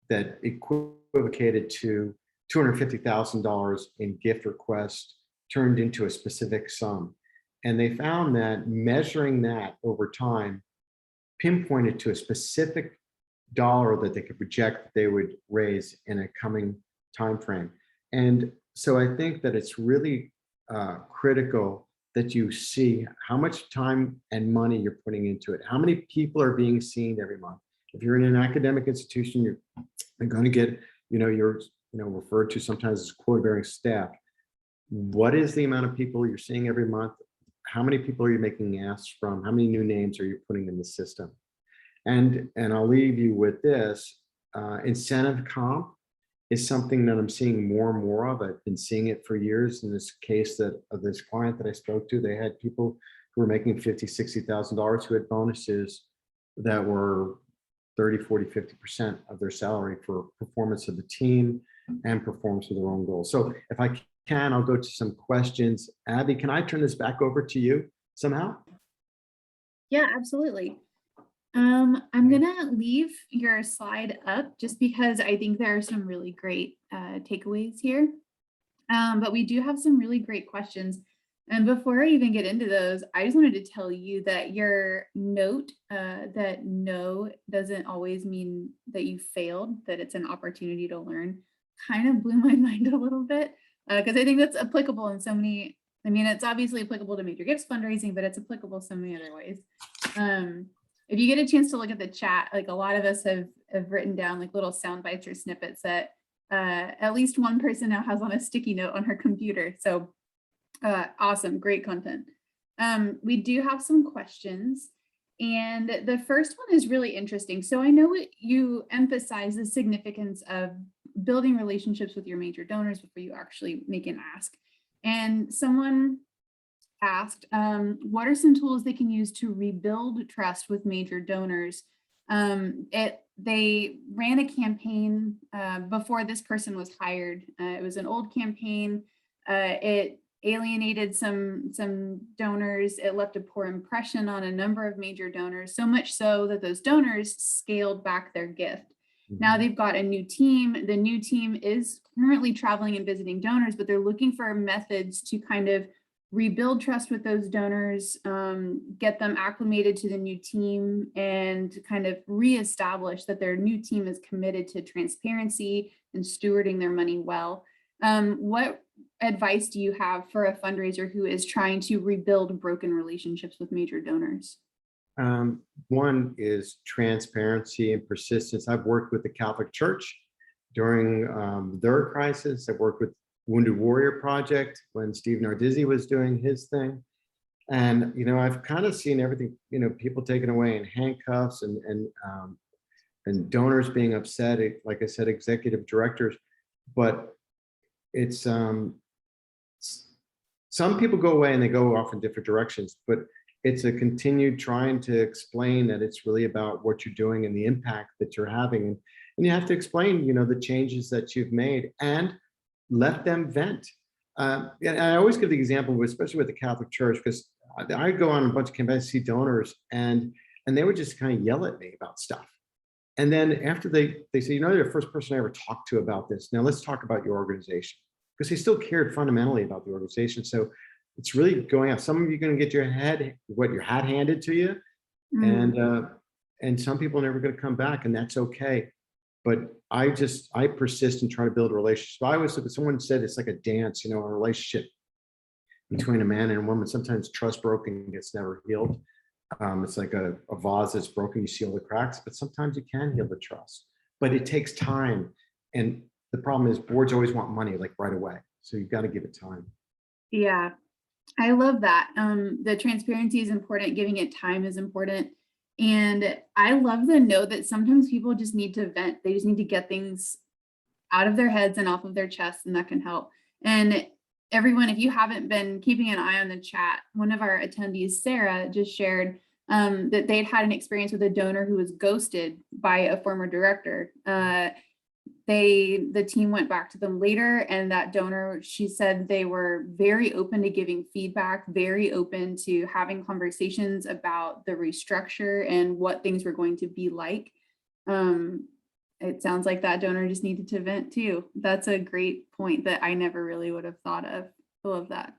that equivocated to $250,000 in gift requests turned into a specific sum. And they found that measuring that over time pinpointed to a specific dollar that they could project that they would raise in a coming time frame. And so I think that it's really critical that you see how much time and money you're putting into it. How many people are being seen every month? If you're in an academic institution, you're going to get, you're referred to sometimes as quota-bearing staff. What is the amount of people you're seeing every month? How many people are you making asks from? How many new names are you putting in the system? And I'll leave you with this. Incentive comp is something that I'm seeing more and more of. I've been seeing it for years. In this case of this client that I spoke to, they had people who were making $50,000, $60,000 who had bonuses that were 30, 40, 50% of their salary for performance of the team and performance of their own goals. So if I can, I'll go to some questions. Abby, can I turn this back over to you somehow? Yeah, absolutely. I'm gonna leave your slide up just because I think there are some really great takeaways here. But we do have some really great questions. And before I even get into those, I just wanted to tell you that your note that no doesn't always mean that you failed, that it's an opportunity to learn, kind of blew my mind a little bit, because I think that's applicable in so many, it's obviously applicable to major gifts fundraising, but it's applicable so many other ways. If you get a chance to look at the chat, like a lot of us have written down like little sound bites or snippets that at least one person now has on a sticky note on her computer. So awesome, great content. We do have some questions. And the first one is really interesting. So I know you emphasize the significance of building relationships with your major donors before you actually make an ask. And someone asked, what are some tools they can use to rebuild trust with major donors? They ran a campaign before this person was hired. It was an old campaign. It alienated some donors. It left a poor impression on a number of major donors, so much so that those donors scaled back their gift. Now they've got a new team. The new team is currently traveling and visiting donors, but they're looking for methods to kind of rebuild trust with those donors, get them acclimated to the new team, and kind of reestablish that their new team is committed to transparency and stewarding their money well. What advice do you have for a fundraiser who is trying to rebuild broken relationships with major donors? One is transparency and persistence. I've worked with the Catholic Church during their crisis. I've worked with Wounded Warrior Project when Steve Nardizzi was doing his thing. And, I've kind of seen everything, people taken away in handcuffs and donors being upset, like I said, executive directors. But it's, some people go away and they go off in different directions, but it's a continued trying to explain that it's really about what you're doing and the impact that you're having. And you have to explain, the changes that you've made and let them vent. And I always give the example, especially with the Catholic Church, because I go on a bunch of campaigns, see donors, and they would just kind of yell at me about stuff. And then after they say, you're the first person I ever talked to about this. Now let's talk about your organization, because they still cared fundamentally about the organization. So it's really going out. Some of you are going to get your hat handed to you, And some people are never going to come back, and that's okay. But I persist and try to build relationships. I always look at, someone said it's like a dance, a relationship between a man and a woman. Sometimes trust broken gets never healed. It's like a vase that's broken, you see all the cracks, but sometimes you can heal the trust, but it takes time. And the problem is boards always want money like right away. So you've got to give it time. Yeah, I love that. The transparency is important. Giving it time is important. And I love the note that sometimes people just need to vent. They just need to get things out of their heads and off of their chest, and that can help. And everyone, if you haven't been keeping an eye on the chat, one of our attendees, Sarah, just shared that they'd had an experience with a donor who was ghosted by a former director. The team went back to them later, and that donor, she said they were very open to giving feedback, very open to having conversations about the restructure and what things were going to be like. It sounds like that donor just needed to vent too. That's a great point that I never really would have thought of. I love that.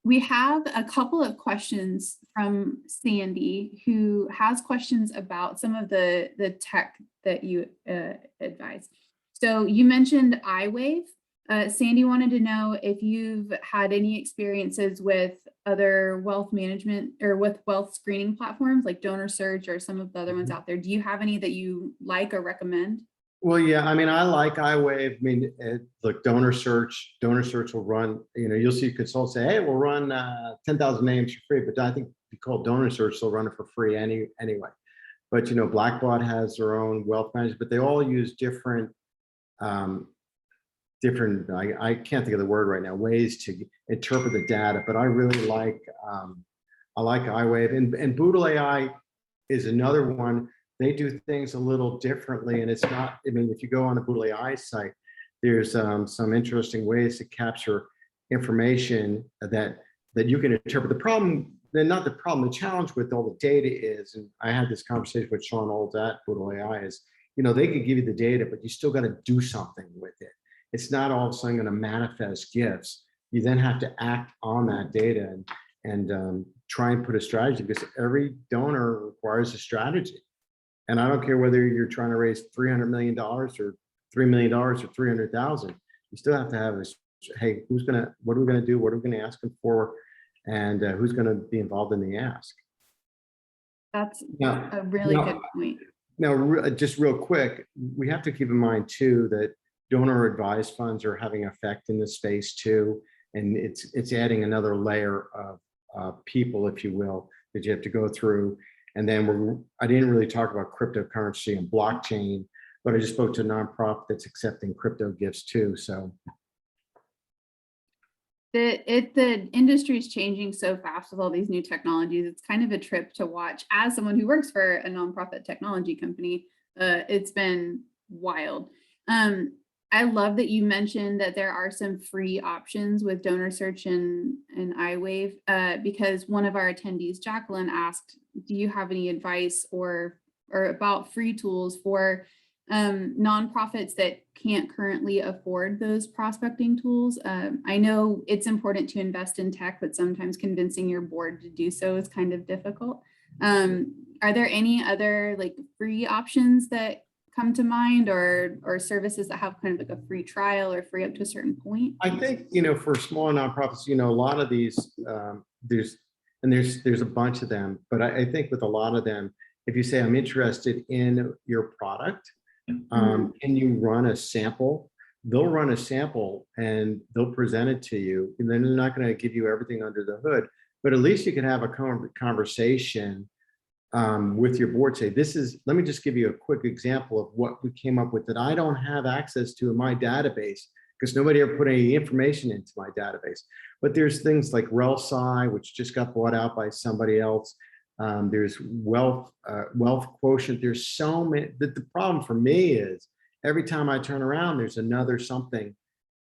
We have a couple of questions from Sandy, who has questions about some of the tech that you advise. So you mentioned iWave. Sandy wanted to know if you've had any experiences with other wealth management or with wealth screening platforms like Donor Search or some of the other ones out there. Do you have any that you like or recommend? Well, yeah, I mean, I like iWave. I mean, look, Donor Search will run, you'll see consultants say, hey, we'll run 10,000 names for free, but I think if you call Donor Search, they'll run it for free anyway. But, Blackbaud has their own wealth management, but they all use different, I can't think of the word right now, ways to interpret the data, but I really like, iWave, and Boodle AI is another one. They do things a little differently, and it's not, I mean, if you go on the Boodle AI site, there's some interesting ways to capture information that you can interpret. The problem, the challenge with all the data is, and I had this conversation with Sean Olds at Boodle AI, is, they could give you the data, but you still got to do something with it. It's not all of a sudden going to manifest gifts. You then have to act on that data and try and put a strategy, because every donor requires a strategy. And I don't care whether you're trying to raise $300 million or $3 million or 300,000, you still have to have a, hey, what are we going to do? What are we going to ask them for? And who's going to be involved in the ask? That's a really good point. Now, just real quick, we have to keep in mind too, that donor advised funds are having effect in this space too. And it's adding another layer of people, if you will, that you have to go through. And then I didn't really talk about cryptocurrency and blockchain, but I just spoke to a nonprofit that's accepting crypto gifts too. So the industry is changing so fast with all these new technologies. It's kind of a trip to watch. As someone who works for a nonprofit technology company, it's been wild. I love that you mentioned that there are some free options with Donor Search and iWave, because one of our attendees, Jacqueline, asked, do you have any advice or about free tools for nonprofits that can't currently afford those prospecting tools? I know it's important to invest in tech, but sometimes convincing your board to do so is kind of difficult. Are there any other like free options that come to mind, or services that have kind of like a free trial or free up to a certain point? I think, for small nonprofits, a lot of these, there's a bunch of them, but I think with a lot of them, if you say, I'm interested in your product, can you run a sample? They'll run a sample and they'll present it to you, and then they're not going to give you everything under the hood, but at least you can have a conversation with your board. Say, let me just give you a quick example of what we came up with that I don't have access to in my database, because nobody ever put any information into my database. But there's things like RelSci, which just got bought out by somebody else. There's wealth quotient. There's so many. The problem for me is every time I turn around, there's another something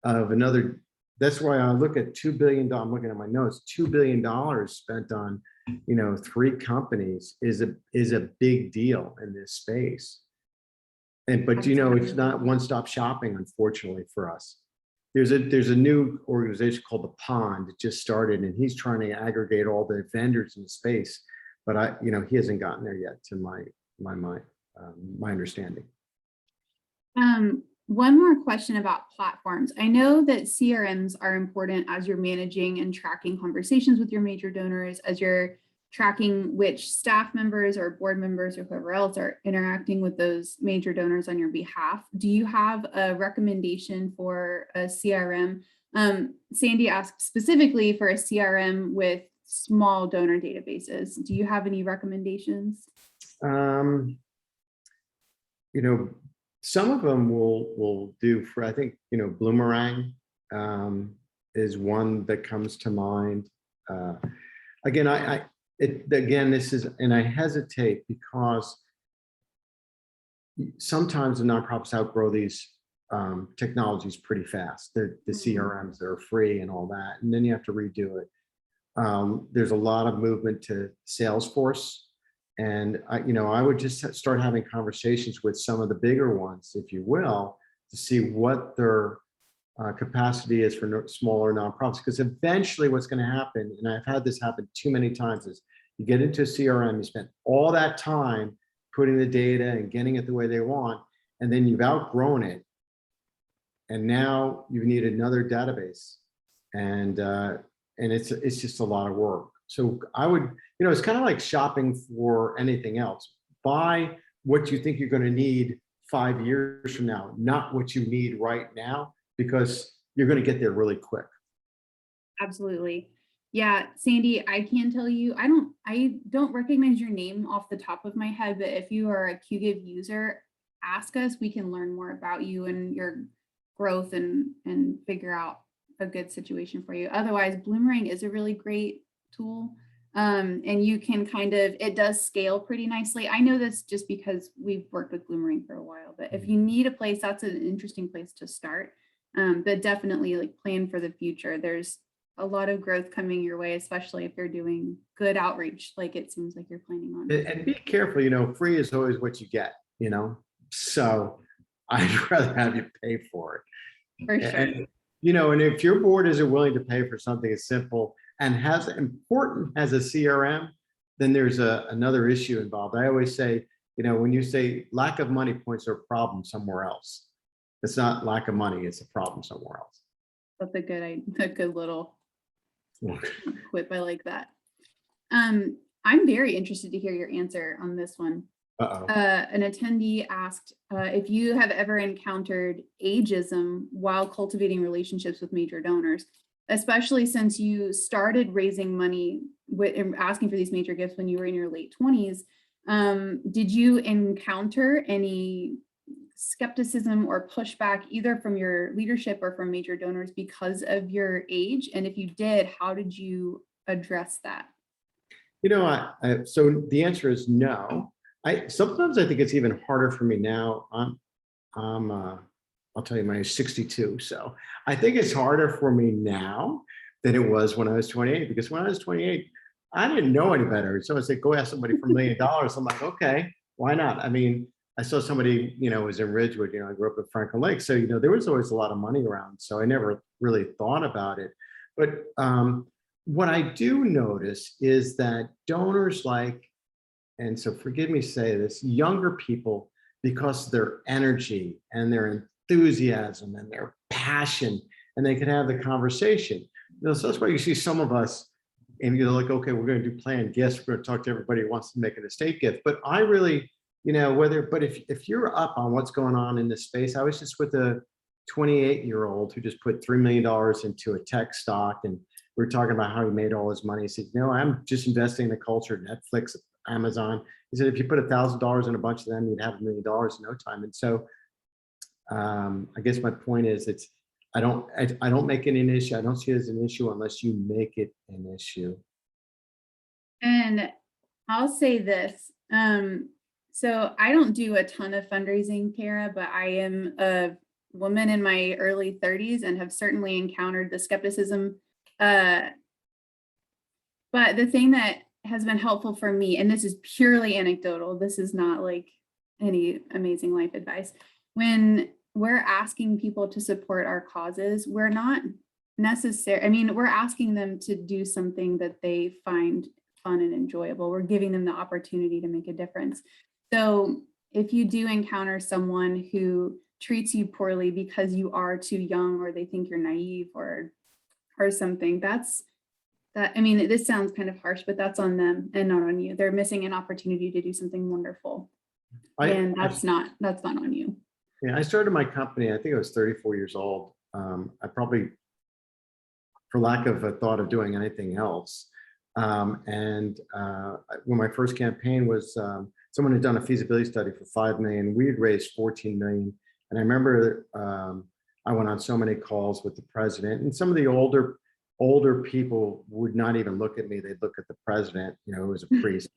of another. That's why I look at $2 billion. I'm looking at my notes. $2 billion spent on 3 companies is a big deal in this space. But it's not one-stop shopping, unfortunately, for us. There's a new organization called The Pond that just started, and he's trying to aggregate all the vendors in the space. but he hasn't gotten there yet to my understanding. One more question about platforms. I know that CRMs are important as you're managing and tracking conversations with your major donors, as you're tracking which staff members or board members or whoever else are interacting with those major donors on your behalf. Do you have a recommendation for a CRM? Sandy asked specifically for a CRM with small donor databases. Do you have any recommendations? Some of them will do for, I think, Bloomerang is one that comes to mind. Again, this is, and I hesitate because sometimes the nonprofits outgrow these technologies pretty fast. The CRMs that are free and all that, and then you have to redo it. There's a lot of movement to Salesforce. And I would just start having conversations with some of the bigger ones, if you will, to see what their capacity is for smaller nonprofits. Because eventually what's going to happen, and I've had this happen too many times, is you get into a CRM, you spend all that time putting the data and getting it the way they want, and then you've outgrown it. And now you need another database. And it's just a lot of work. So I would, it's kind of like shopping for anything else. Buy what you think you're going to need 5 years from now, not what you need right now, because you're going to get there really quick. Absolutely. Yeah, Sandy, I can tell you, I don't recognize your name off the top of my head, but if you are a QGIve user, ask us. We can learn more about you and your growth and figure out a good situation for you. Otherwise, Bloomerang is a really great tool. And you can it does scale pretty nicely. I know this just because we've worked with Bloomerang for a while, but if you need a place, that's an interesting place to start. But definitely plan for the future. There's a lot of growth coming your way, especially if you're doing good outreach, like it seems like you're planning on. And be careful, free is always what you get, so I'd rather have you pay for it. For sure. And if your board isn't willing to pay for something as simple and as important as a CRM, then there's another issue involved. I always say, when you say lack of money points to a problem somewhere else, it's not lack of money, it's a problem somewhere else. That's a good little quip. I like that. I'm very interested to hear your answer on this one. An attendee asked if you have ever encountered ageism while cultivating relationships with major donors, especially since you started raising money and asking for these major gifts when you were in your late 20s. Did you encounter any skepticism or pushback either from your leadership or from major donors because of your age? And if you did, how did you address that? So the answer is no. Sometimes I think it's even harder for me now. I'll tell you, my age is 62. So I think it's harder for me now than it was when I was 28, because when I was 28, I didn't know any better. Someone said, go ask somebody for $1 million. I'm like, okay, why not? I mean, I saw somebody, was in Ridgewood, I grew up at Franklin Lake. So, there was always a lot of money around. So I never really thought about it. But what I do notice is that donors and so forgive me say this, younger people, because of their energy and their enthusiasm and their passion, and they can have the conversation. So that's why you see some of us, and you're like, okay, we're going to do planned gifts. We're going to talk to everybody who wants to make an estate gift. But I really, but if you're up on what's going on in this space, I was just with a 28-year-old who just put $3 million into a tech stock, and we were talking about how he made all his money. He said, no, I'm just investing in the culture, Netflix, Amazon. He said, if you put $1,000 in a bunch of them, you'd have $1 million in no time. And so I guess my point is, I don't make it an issue. I don't see it as an issue unless you make it an issue. And I'll say this. So I don't do a ton of fundraising, Kara, but I am a woman in my early 30s and have certainly encountered the skepticism. But the thing that has been helpful for me, and this is purely anecdotal, this is not like any amazing life advice. When we're asking people to support our causes, we're not necessarily, we're asking them to do something that they find fun and enjoyable. We're giving them the opportunity to make a difference. So if you do encounter someone who treats you poorly because you are too young, or they think you're naive or something, I mean, this sounds kind of harsh, but that's on them and not on you. They're missing an opportunity to do something wonderful. And that's not on you. Yeah, I started my company, I think I was 34 years old. I probably, for lack of a thought of doing anything else. When my first campaign was, someone had done a feasibility study for 5 million. We had raised 14 million. And I remember I went on so many calls with the president, and some of the older people would not even look at me. They'd look at the president, you know, who was a priest,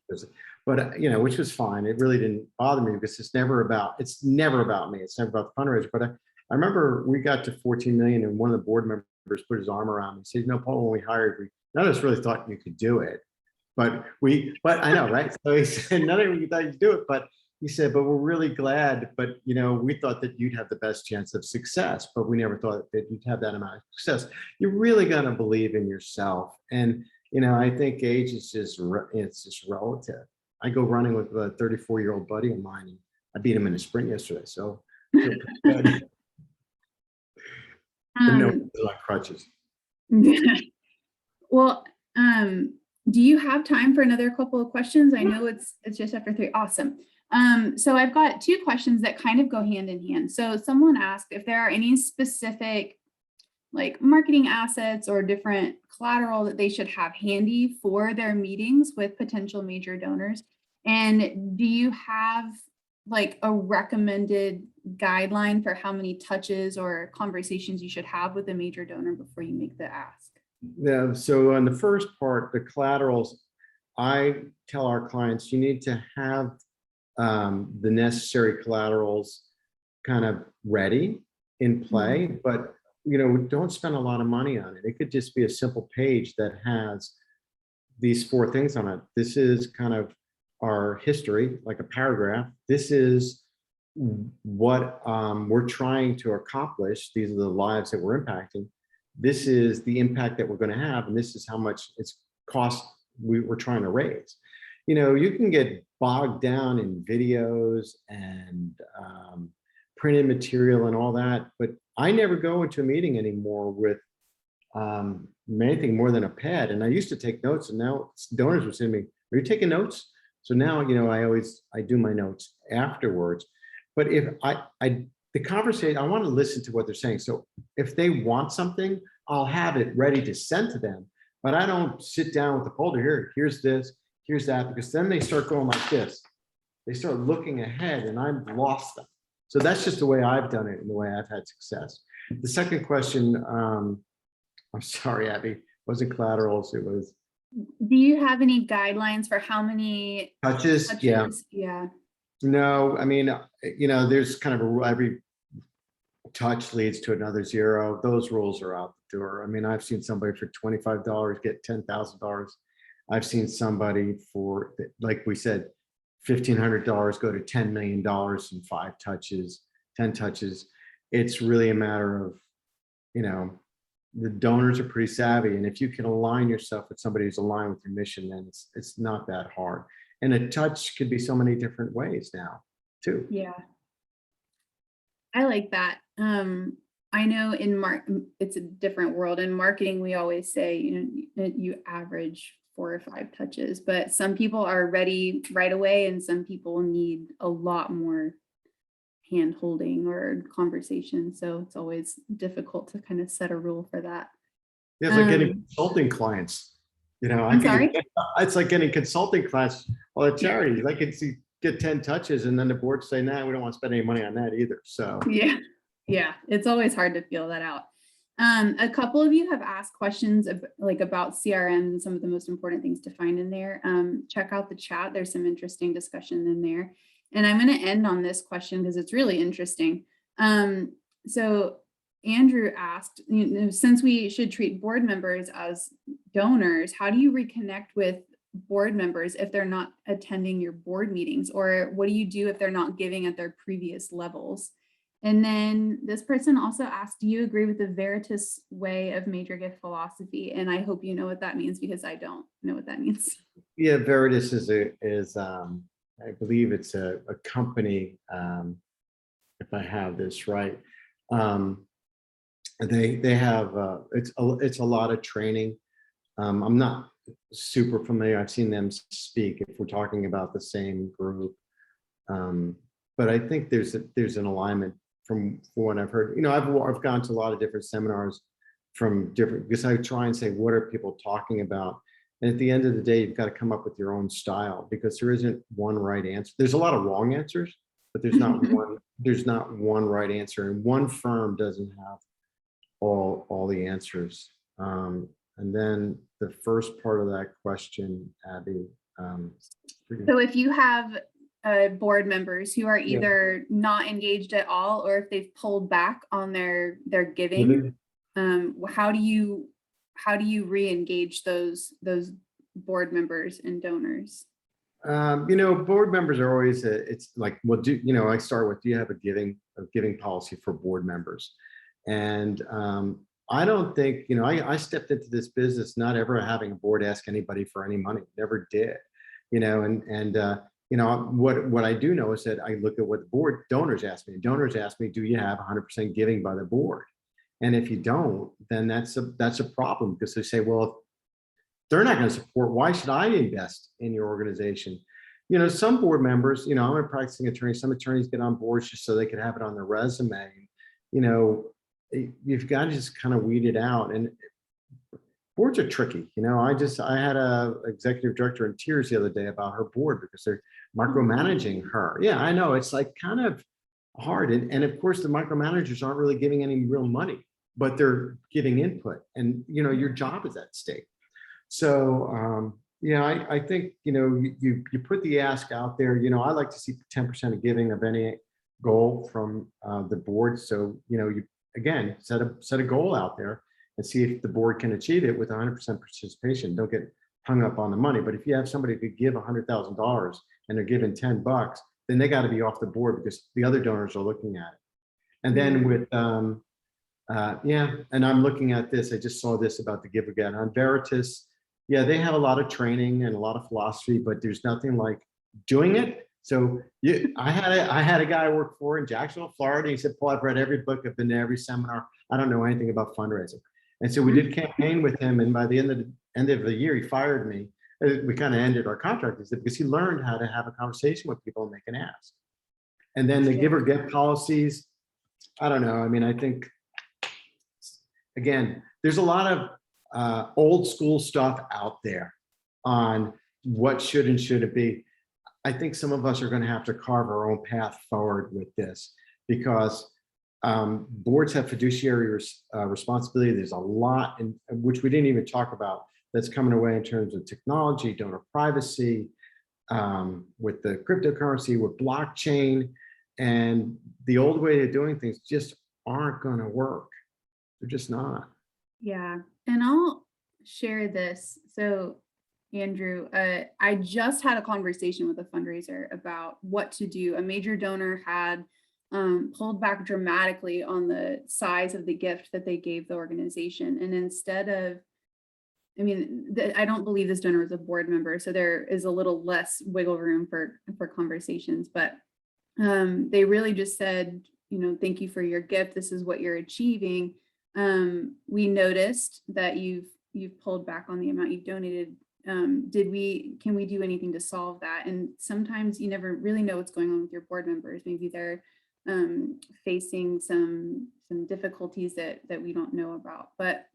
but you know, which was fine. It really didn't bother me because it's never about me. It's never about the fundraiser. But I remember we got to 14 million, and one of the board members put his arm around me and said, "You know, Paul, when we hired, none of us really thought you could do it, but I know, right?" So he said, "None of you thought you could do it, but." He said, "But we're really glad, but you know, we thought that you'd have the best chance of success, but we never thought that you'd have that amount of success. You're really going to believe in yourself." And you know, I think age is just relative. I go running with a 34-year-old buddy of mine, and I beat him in a sprint yesterday, so I feel pretty good. And no, on crutches. Well, do you have time for another couple of questions? I know it's just after 3. Awesome. So I've got 2 questions that kind of go hand in hand. So someone asked if there are any specific like marketing assets or different collateral that they should have handy for their meetings with potential major donors. And do you have like a recommended guideline for how many touches or conversations you should have with a major donor before you make the ask? Yeah, so on the first part, the collaterals, I tell our clients, you need to have the necessary collaterals kind of ready in play, but you know, don't spend a lot of money on it. It could just be a simple page that has these 4 things on it. This is kind of our history, like a paragraph. This is what we're trying to accomplish. These are the lives that we're impacting. This is the impact that we're going to have, and this is how much it's cost we're trying to raise. You know, you can get bogged down in videos and printed material and all that, but I never go into a meeting anymore with anything more than a pad. And I used to take notes, and now donors would say to me, "Are you taking notes?" So now, you know, I do my notes afterwards. But if the conversation, I want to listen to what they're saying. So if they want something, I'll have it ready to send to them. But I don't sit down with the folder, here's this, here's that, because then they start going like this. They start looking ahead, and I've lost them. So that's just the way I've done it and the way I've had success. The second question, I'm sorry, Abby, wasn't collaterals, it was. Do you have any guidelines for how many touches? Yeah. No, I mean, you know, there's kind of a rule, every touch leads to another 0. Those rules are out the door. I mean, I've seen somebody for $25 get $10,000. I've seen somebody for, like we said, $1,500 go to $10 million in 5 touches, 10 touches. It's really a matter of, you know, the donors are pretty savvy. And if you can align yourself with somebody who's aligned with your mission, then it's not that hard. And a touch could be so many different ways now too. Yeah. I like that. I know it's a different world. In marketing, we always say, you know, you average 4 or 5 touches, but some people are ready right away, and some people need a lot more hand holding or conversation. So it's always difficult to kind of set a rule for that. Yeah, it's like getting consulting clients. You know, it's like getting consulting clients or a charity. I can get 10 touches, and then the board say, "Nah, we don't want to spend any money on that either." So yeah, it's always hard to feel that out. A couple of you have asked questions about CRM and some of the most important things to find in there. Check out the chat. There's some interesting discussion in there. And I'm going to end on this question because it's really interesting. So Andrew asked, you know, since we should treat board members as donors, how do you reconnect with board members if they're not attending your board meetings? Or what do you do if they're not giving at their previous levels? And then this person also asked, do you agree with the Veritas way of major gift philosophy? And I hope you know what that means, because I don't know what that means. Yeah, Veritas I believe it's a company, if I have this right. They have it's a lot of training. I'm not super familiar. I've seen them speak if we're talking about the same group. But I think there's an alignment from what I've heard. You know, I've gone to a lot of different seminars from different, because I try and say, what are people talking about? And at the end of the day, you've got to come up with your own style, because there isn't one right answer. There's a lot of wrong answers, but there's not one right answer. And one firm doesn't have all the answers. And then the first part of that question, Abby. So if you have board members who are either not engaged at all, or if they've pulled back on their giving, how do you re-engage those board members and donors? You know, board members are always it's like, well, I start with, do you have a giving policy for board members? And I don't think, I stepped into this business not ever having a board ask anybody for any money, never did, what I do know is that I look at what the board donors ask me. Donors ask me, do you have 100% giving by the board? And if you don't, then that's a problem, because they say, well, they're not going to support, why should I invest in your organization? Some board members, I'm a practicing attorney. Some attorneys get on boards just so they could have it on their resume. You've got to just kind of weed it out. And boards are tricky. I had a executive director in tears the other day about her board because they're micromanaging her. Yeah, I know, it's like kind of hard. And of course, the micromanagers aren't really giving any real money, but they're giving input, and your job is at stake. So I think you put the ask out there. I like to see 10% of giving of any goal from the board. So you again set a goal out there and see if the board can achieve it with 100% participation. Don't get hung up on the money. But if you have somebody who could give $100,000 and they're giving $10, then they got to be off the board, because the other donors are looking at it. And then with and I'm looking at this. I just saw this about the Give Again on Veritas. Yeah, they have a lot of training and a lot of philosophy, but there's nothing like doing it. So I had a guy I worked for in Jacksonville, Florida. He said, Paul, I've read every book, I've been to every seminar. I don't know anything about fundraising. And so we did a campaign with him, and by the end of the year, he fired me. We kind of ended our contract because he learned how to have a conversation with people and make an ask. And then the give or get policies, I don't know. I mean, I think, again, there's a lot of old school stuff out there on what should and shouldn't be. I think some of us are going to have to carve our own path forward with this, because boards have fiduciary responsibility. There's a lot in which we didn't even talk about that's coming away in terms of technology, donor privacy, with the cryptocurrency, with blockchain, and the old way of doing things just aren't going to work. They're just not. Yeah, and I'll share this. So, Andrew, I just had a conversation with a fundraiser about what to do. A major donor had pulled back dramatically on the size of the gift that they gave the organization. And instead of, I don't believe this donor was a board member, so there is a little less wiggle room for conversations, but they really just said, thank you for your gift. This is what you're achieving. We noticed that you've pulled back on the amount you've donated. Can we do anything to solve that? And sometimes you never really know what's going on with your board members. Maybe they're facing some difficulties that we don't know about. But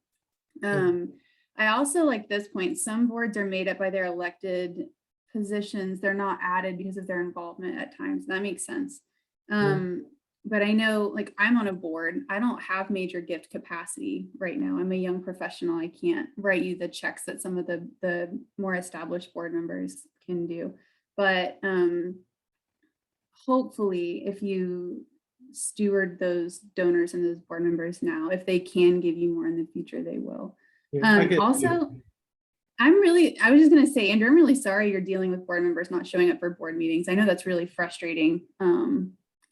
I also like this point. Some boards are made up by their elected positions. They're not added because of their involvement at times. That makes sense. But I know, like, I'm on a board. I don't have major gift capacity right now. I'm a young professional. I can't write you the checks that some of the more established board members can do. But hopefully, if you steward those donors and those board members now, if they can give you more in the future, they will. Also, I was just going to say, Andrew, I'm really sorry you're dealing with board members not showing up for board meetings. I know that's really frustrating.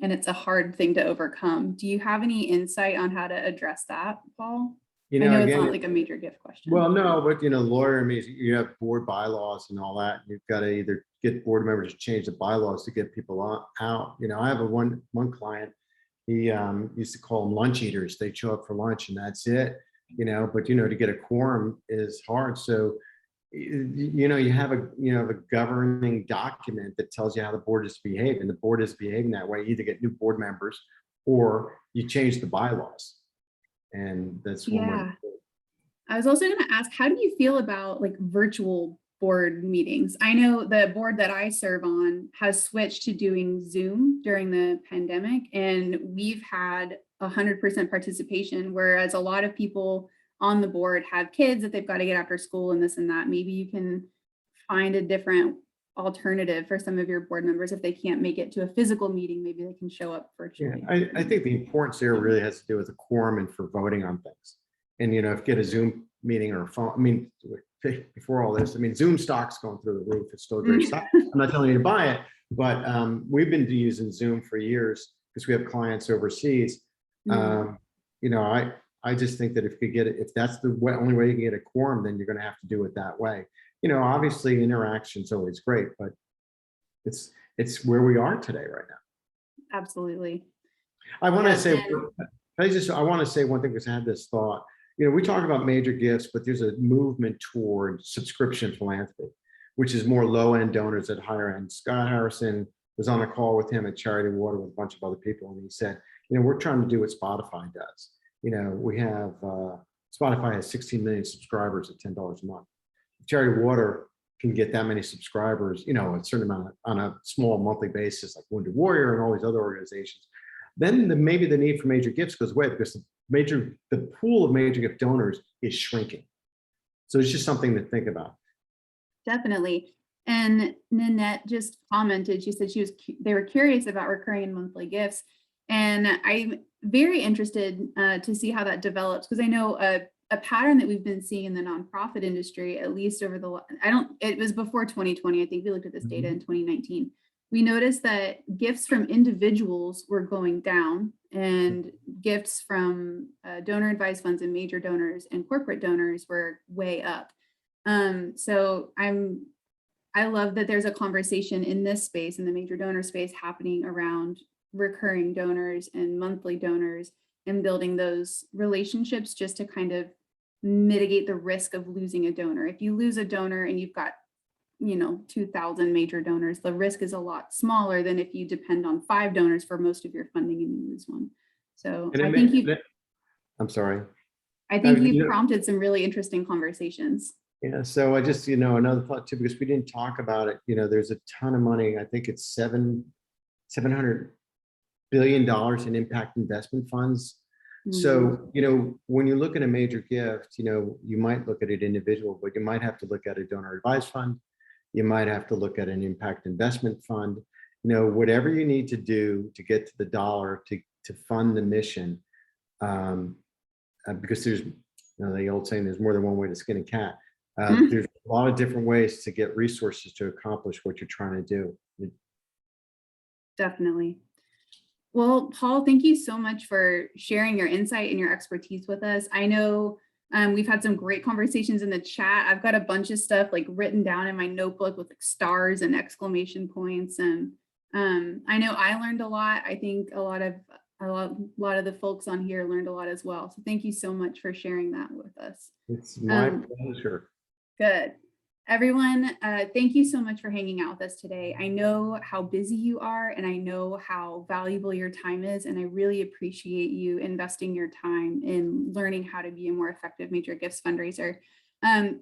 and it's a hard thing to overcome. Do you have any insight on how to address that, Paul? You I know, know it's again, not like a major gift question. well, no, but lawyer means you have board bylaws and all that. You've got to either get board members to change the bylaws to get people out. I have one client. He used to call them lunch eaters. They show up for lunch and that's it. But to get a quorum is hard. So you have a governing document that tells you how the board is to behave, and the board is behaving that way. You either get new board members or you change the bylaws, and that's one way. I was also going to ask, how do you feel about like virtual board meetings? I know the board that I serve on has switched to doing Zoom during the pandemic, and we've had 100% participation, whereas a lot of people on the board have kids that they've got to get after school and this and that. Maybe you can find a different alternative for some of your board members. If they can't make it to a physical meeting, maybe they can show up virtually. Yeah, I think the importance there really has to do with the quorum and for voting on things. And, if you get a Zoom meeting or a phone, before all this, Zoom stock's going through the roof. It's still a great stock. I'm not telling you to buy it, but we've been using Zoom for years because we have clients overseas. I just think that if that's the only way you can get a quorum, then you're going to have to do it that way. Obviously interaction is always great, but it's where we are today right now. Absolutely. I want to say one thing because I had this thought. We talk about major gifts, but there's a movement toward subscription philanthropy, which is more low-end donors at higher end. Scott Harrison was on a call with him at Charity Water with a bunch of other people, and he said, we're trying to do what Spotify does. We have Spotify has 16 million subscribers at $10 a month. Charity Water can get that many subscribers, a certain amount on a small monthly basis, like Wounded Warrior and all these other organizations. Then maybe the need for major gifts goes away because the pool of major gift donors is shrinking. So it's just something to think about. Definitely. And Nanette just commented, she said they were curious about recurring and monthly gifts. And I'm very interested to see how that develops, because I know a pattern that we've been seeing in the nonprofit industry, at least over it was before 2020. I think we looked at this data in 2019. We noticed that gifts from individuals were going down and gifts from donor advised funds and major donors and corporate donors were way up. So I love that there's a conversation in this space, in the major donor space, happening around recurring donors and monthly donors and building those relationships just to kind of mitigate the risk of losing a donor. If you lose a donor and you've got 2,000 major donors, the risk is a lot smaller than if you depend on 5 donors for most of your funding and you lose one. So I think you've prompted some really interesting conversations. Yeah, so I just, another thought too, because we didn't talk about it, there's a ton of money. I think it's $700 billion in impact investment funds. So, when you look at a major gift, you might look at it individual, but you might have to look at a donor advised fund. You might have to look at an impact investment fund, whatever you need to do to get to the dollar to fund the mission. Because there's, the old saying, there's more than one way to skin a cat. There's a lot of different ways to get resources to accomplish what you're trying to do. Definitely. Well, Paul, thank you so much for sharing your insight and your expertise with us. I know we've had some great conversations in the chat. I've got a bunch of stuff like written down in my notebook with like stars and exclamation points. And I know I learned a lot. I think a lot of the folks on here learned a lot as well. So thank you so much for sharing that with us. It's my pleasure. Good. Everyone, thank you so much for hanging out with us today. I know how busy you are, and I know how valuable your time is, and I really appreciate you investing your time in learning how to be a more effective major gifts fundraiser.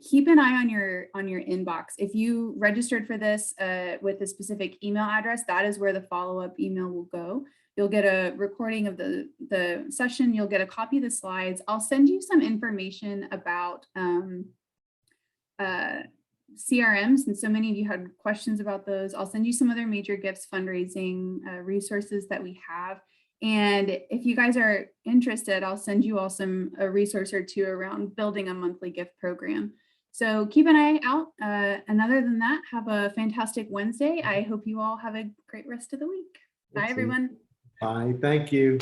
Keep an eye on your inbox. If you registered for this with a specific email address, that is where the follow-up email will go. You'll get a recording of the session. You'll get a copy of the slides. I'll send you some information about CRMs, and so many of you had questions about those. I'll send you some other major gifts fundraising resources that we have. And if you guys are interested, I'll send you all a resource or two around building a monthly gift program. So keep an eye out. And other than that, have a fantastic Wednesday. I hope you all have a great rest of the week. Bye, everyone. Bye. Thank you.